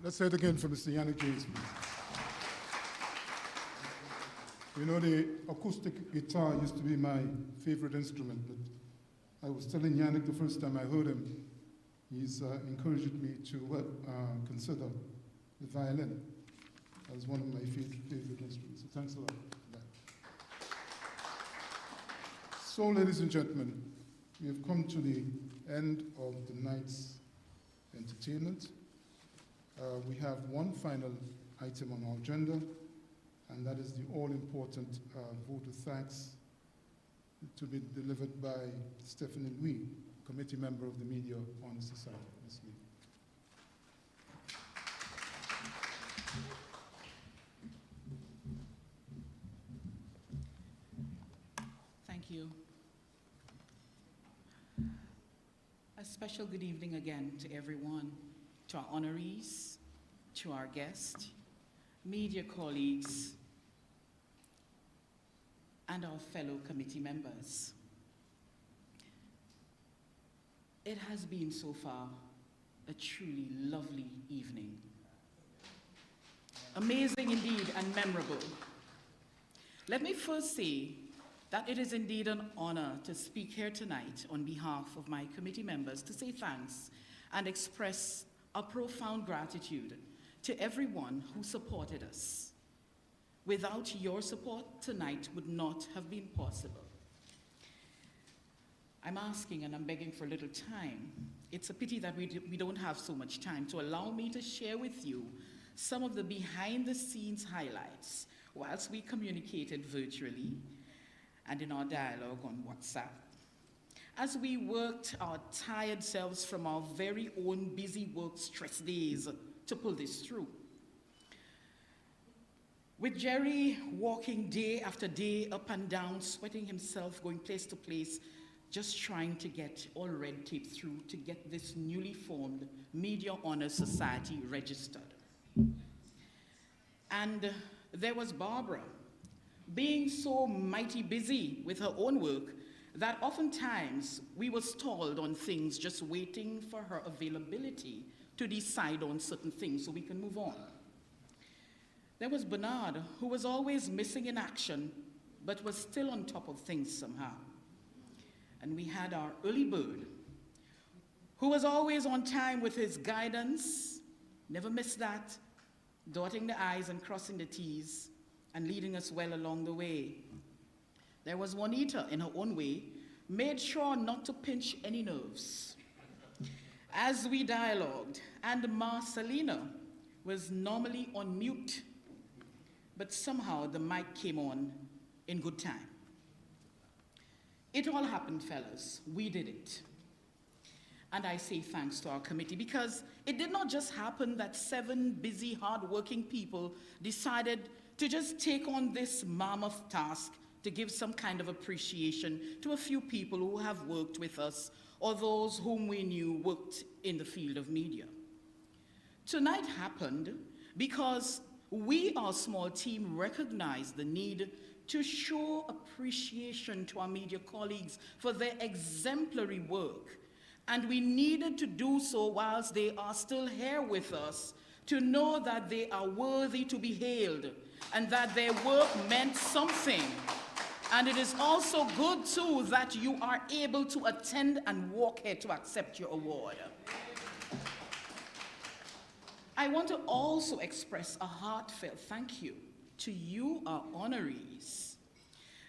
Let's say it again for Mr. Yannick James, please. You know, the acoustic guitar used to be my favorite instrument, but I was telling Yannick the first time I heard him, he's encouraged me to consider the violin as one of my favorite instruments. So thanks a lot. So, ladies and gentlemen, we have come to the end of the night's entertainment. We have one final item on our agenda, and that is the all-important vote of thanks to be delivered by Stephanie Louis, committee member of the Media Honor Society. Ms. Lee. Thank you. A special good evening again to everyone, to our honorees, to our guests, media colleagues, and our fellow committee members. It has been so far a truly lovely evening. Amazing indeed and memorable. Let me first say that it is indeed an honor to speak here tonight on behalf of my committee members to say thanks and express a profound gratitude to everyone who supported us. Without your support, tonight would not have been possible. I'm asking and I'm begging for a little time. It's a pity that we don't have so much time to allow me to share with you some of the behind-the-scenes highlights whilst we communicated virtually and in our dialogue on WhatsApp. As we worked our tired selves from our very own busy work stress days to pull this through. With Jerry walking day after day up and down, sweating himself, going place to place, just trying to get all red tape through to get this newly formed Media Honor Society registered. And there was Barbara, being so mighty busy with her own work that oftentimes we were stalled on things just waiting for her availability to decide on certain things so we can move on. There was Bernard, who was always missing in action, but was still on top of things somehow. And we had our early bird, who was always on time with his guidance, never missed that, dotting the I's and crossing the T's, and leading us well along the way. There was Juanita, in her own way, made sure not to pinch any nerves. As we dialogued, and Marcelina was normally on mute, but somehow the mic came on in good time. It all happened, fellas. We did it. And I say thanks to our committee because it did not just happen that 7 busy, hard-working people decided to just take on this mammoth task to give some kind of appreciation to a few people who have worked with us or those whom we knew worked in the field of media. Tonight happened because we, our small team, recognized the need to show appreciation to our media colleagues for their exemplary work. And we needed to do so whilst they are still here with us, to know that they are worthy to be hailed and that their work meant something. And it is also good, too, that you are able to attend and walk here to accept your award. I want to also express a heartfelt thank you to you, our honorees,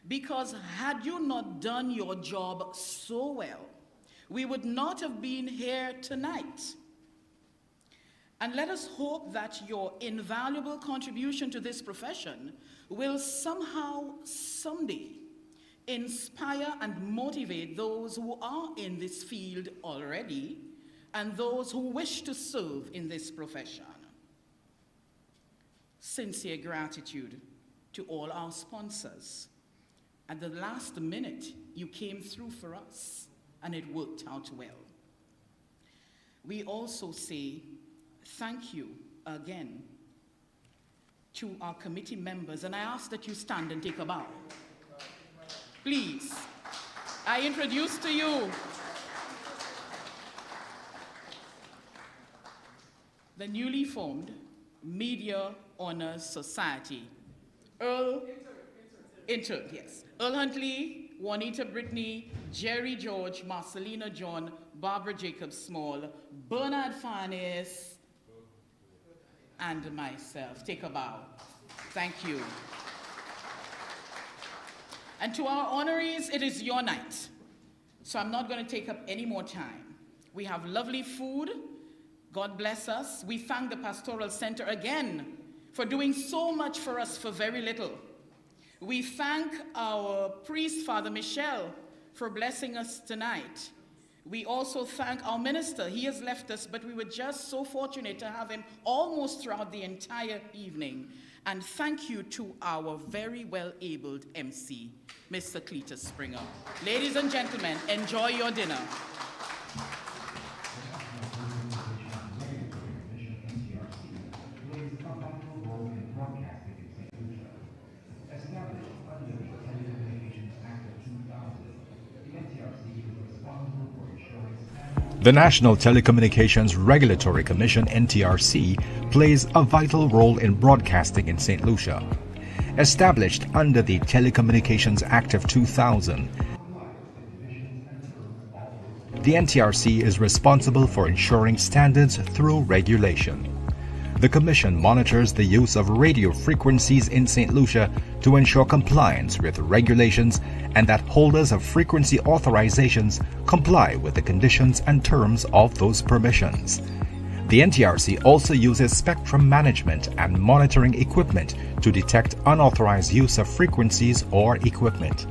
because had you not done your job so well, we would not have been here tonight. And let us hope that your invaluable contribution to this profession will somehow, someday, inspire and motivate those who are in this field already and those who wish to serve in this profession. Sincere gratitude to all our sponsors. At the last minute, you came through for us, and it worked out well. We also say thank you again to our committee members, and I ask that you stand and take a bow. Please, I introduce to you the newly formed Media Honor Society. Earl Huntley, Juanita Brittany, Jerry George, Marcelina John, Barbara Jacob Small, Bernard Farnes, and myself. Take a bow. Thank you. And to our honorees, it is your night. So I'm not going to take up any more time. We have lovely food. God bless us. We thank the Pastoral Centre again for doing so much for us for very little. We thank our priest, Father Michel, for blessing us tonight. We also thank our minister. He has left us, but we were just so fortunate to have him almost throughout the entire evening. And thank you to our very well-abled MC, Mr. Cletus Springer. Ladies and gentlemen, enjoy your dinner. The National Telecommunications Regulatory Commission, NTRC, plays a vital role in broadcasting in St. Lucia. Established under the Telecommunications Act of 2000, the NTRC is responsible for ensuring standards through regulation. The Commission monitors the use of radio frequencies in St. Lucia to ensure compliance with regulations and that holders of frequency authorizations comply with the conditions and terms of those permissions. The NTRC also uses spectrum management and monitoring equipment to detect unauthorized use of frequencies or equipment.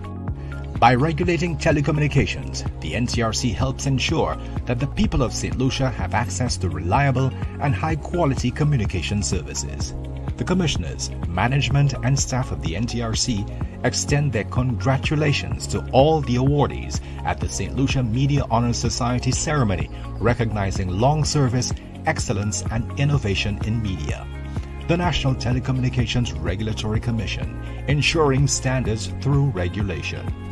By regulating telecommunications, the NTRC helps ensure that the people of St. Lucia have access to reliable and high-quality communication services. The commissioners, management, and staff of the NTRC extend their congratulations to all the awardees at the St. Lucia Media Honor Society ceremony, recognizing long service, excellence, and innovation in media. The National Telecommunications Regulatory Commission, ensuring standards through regulation.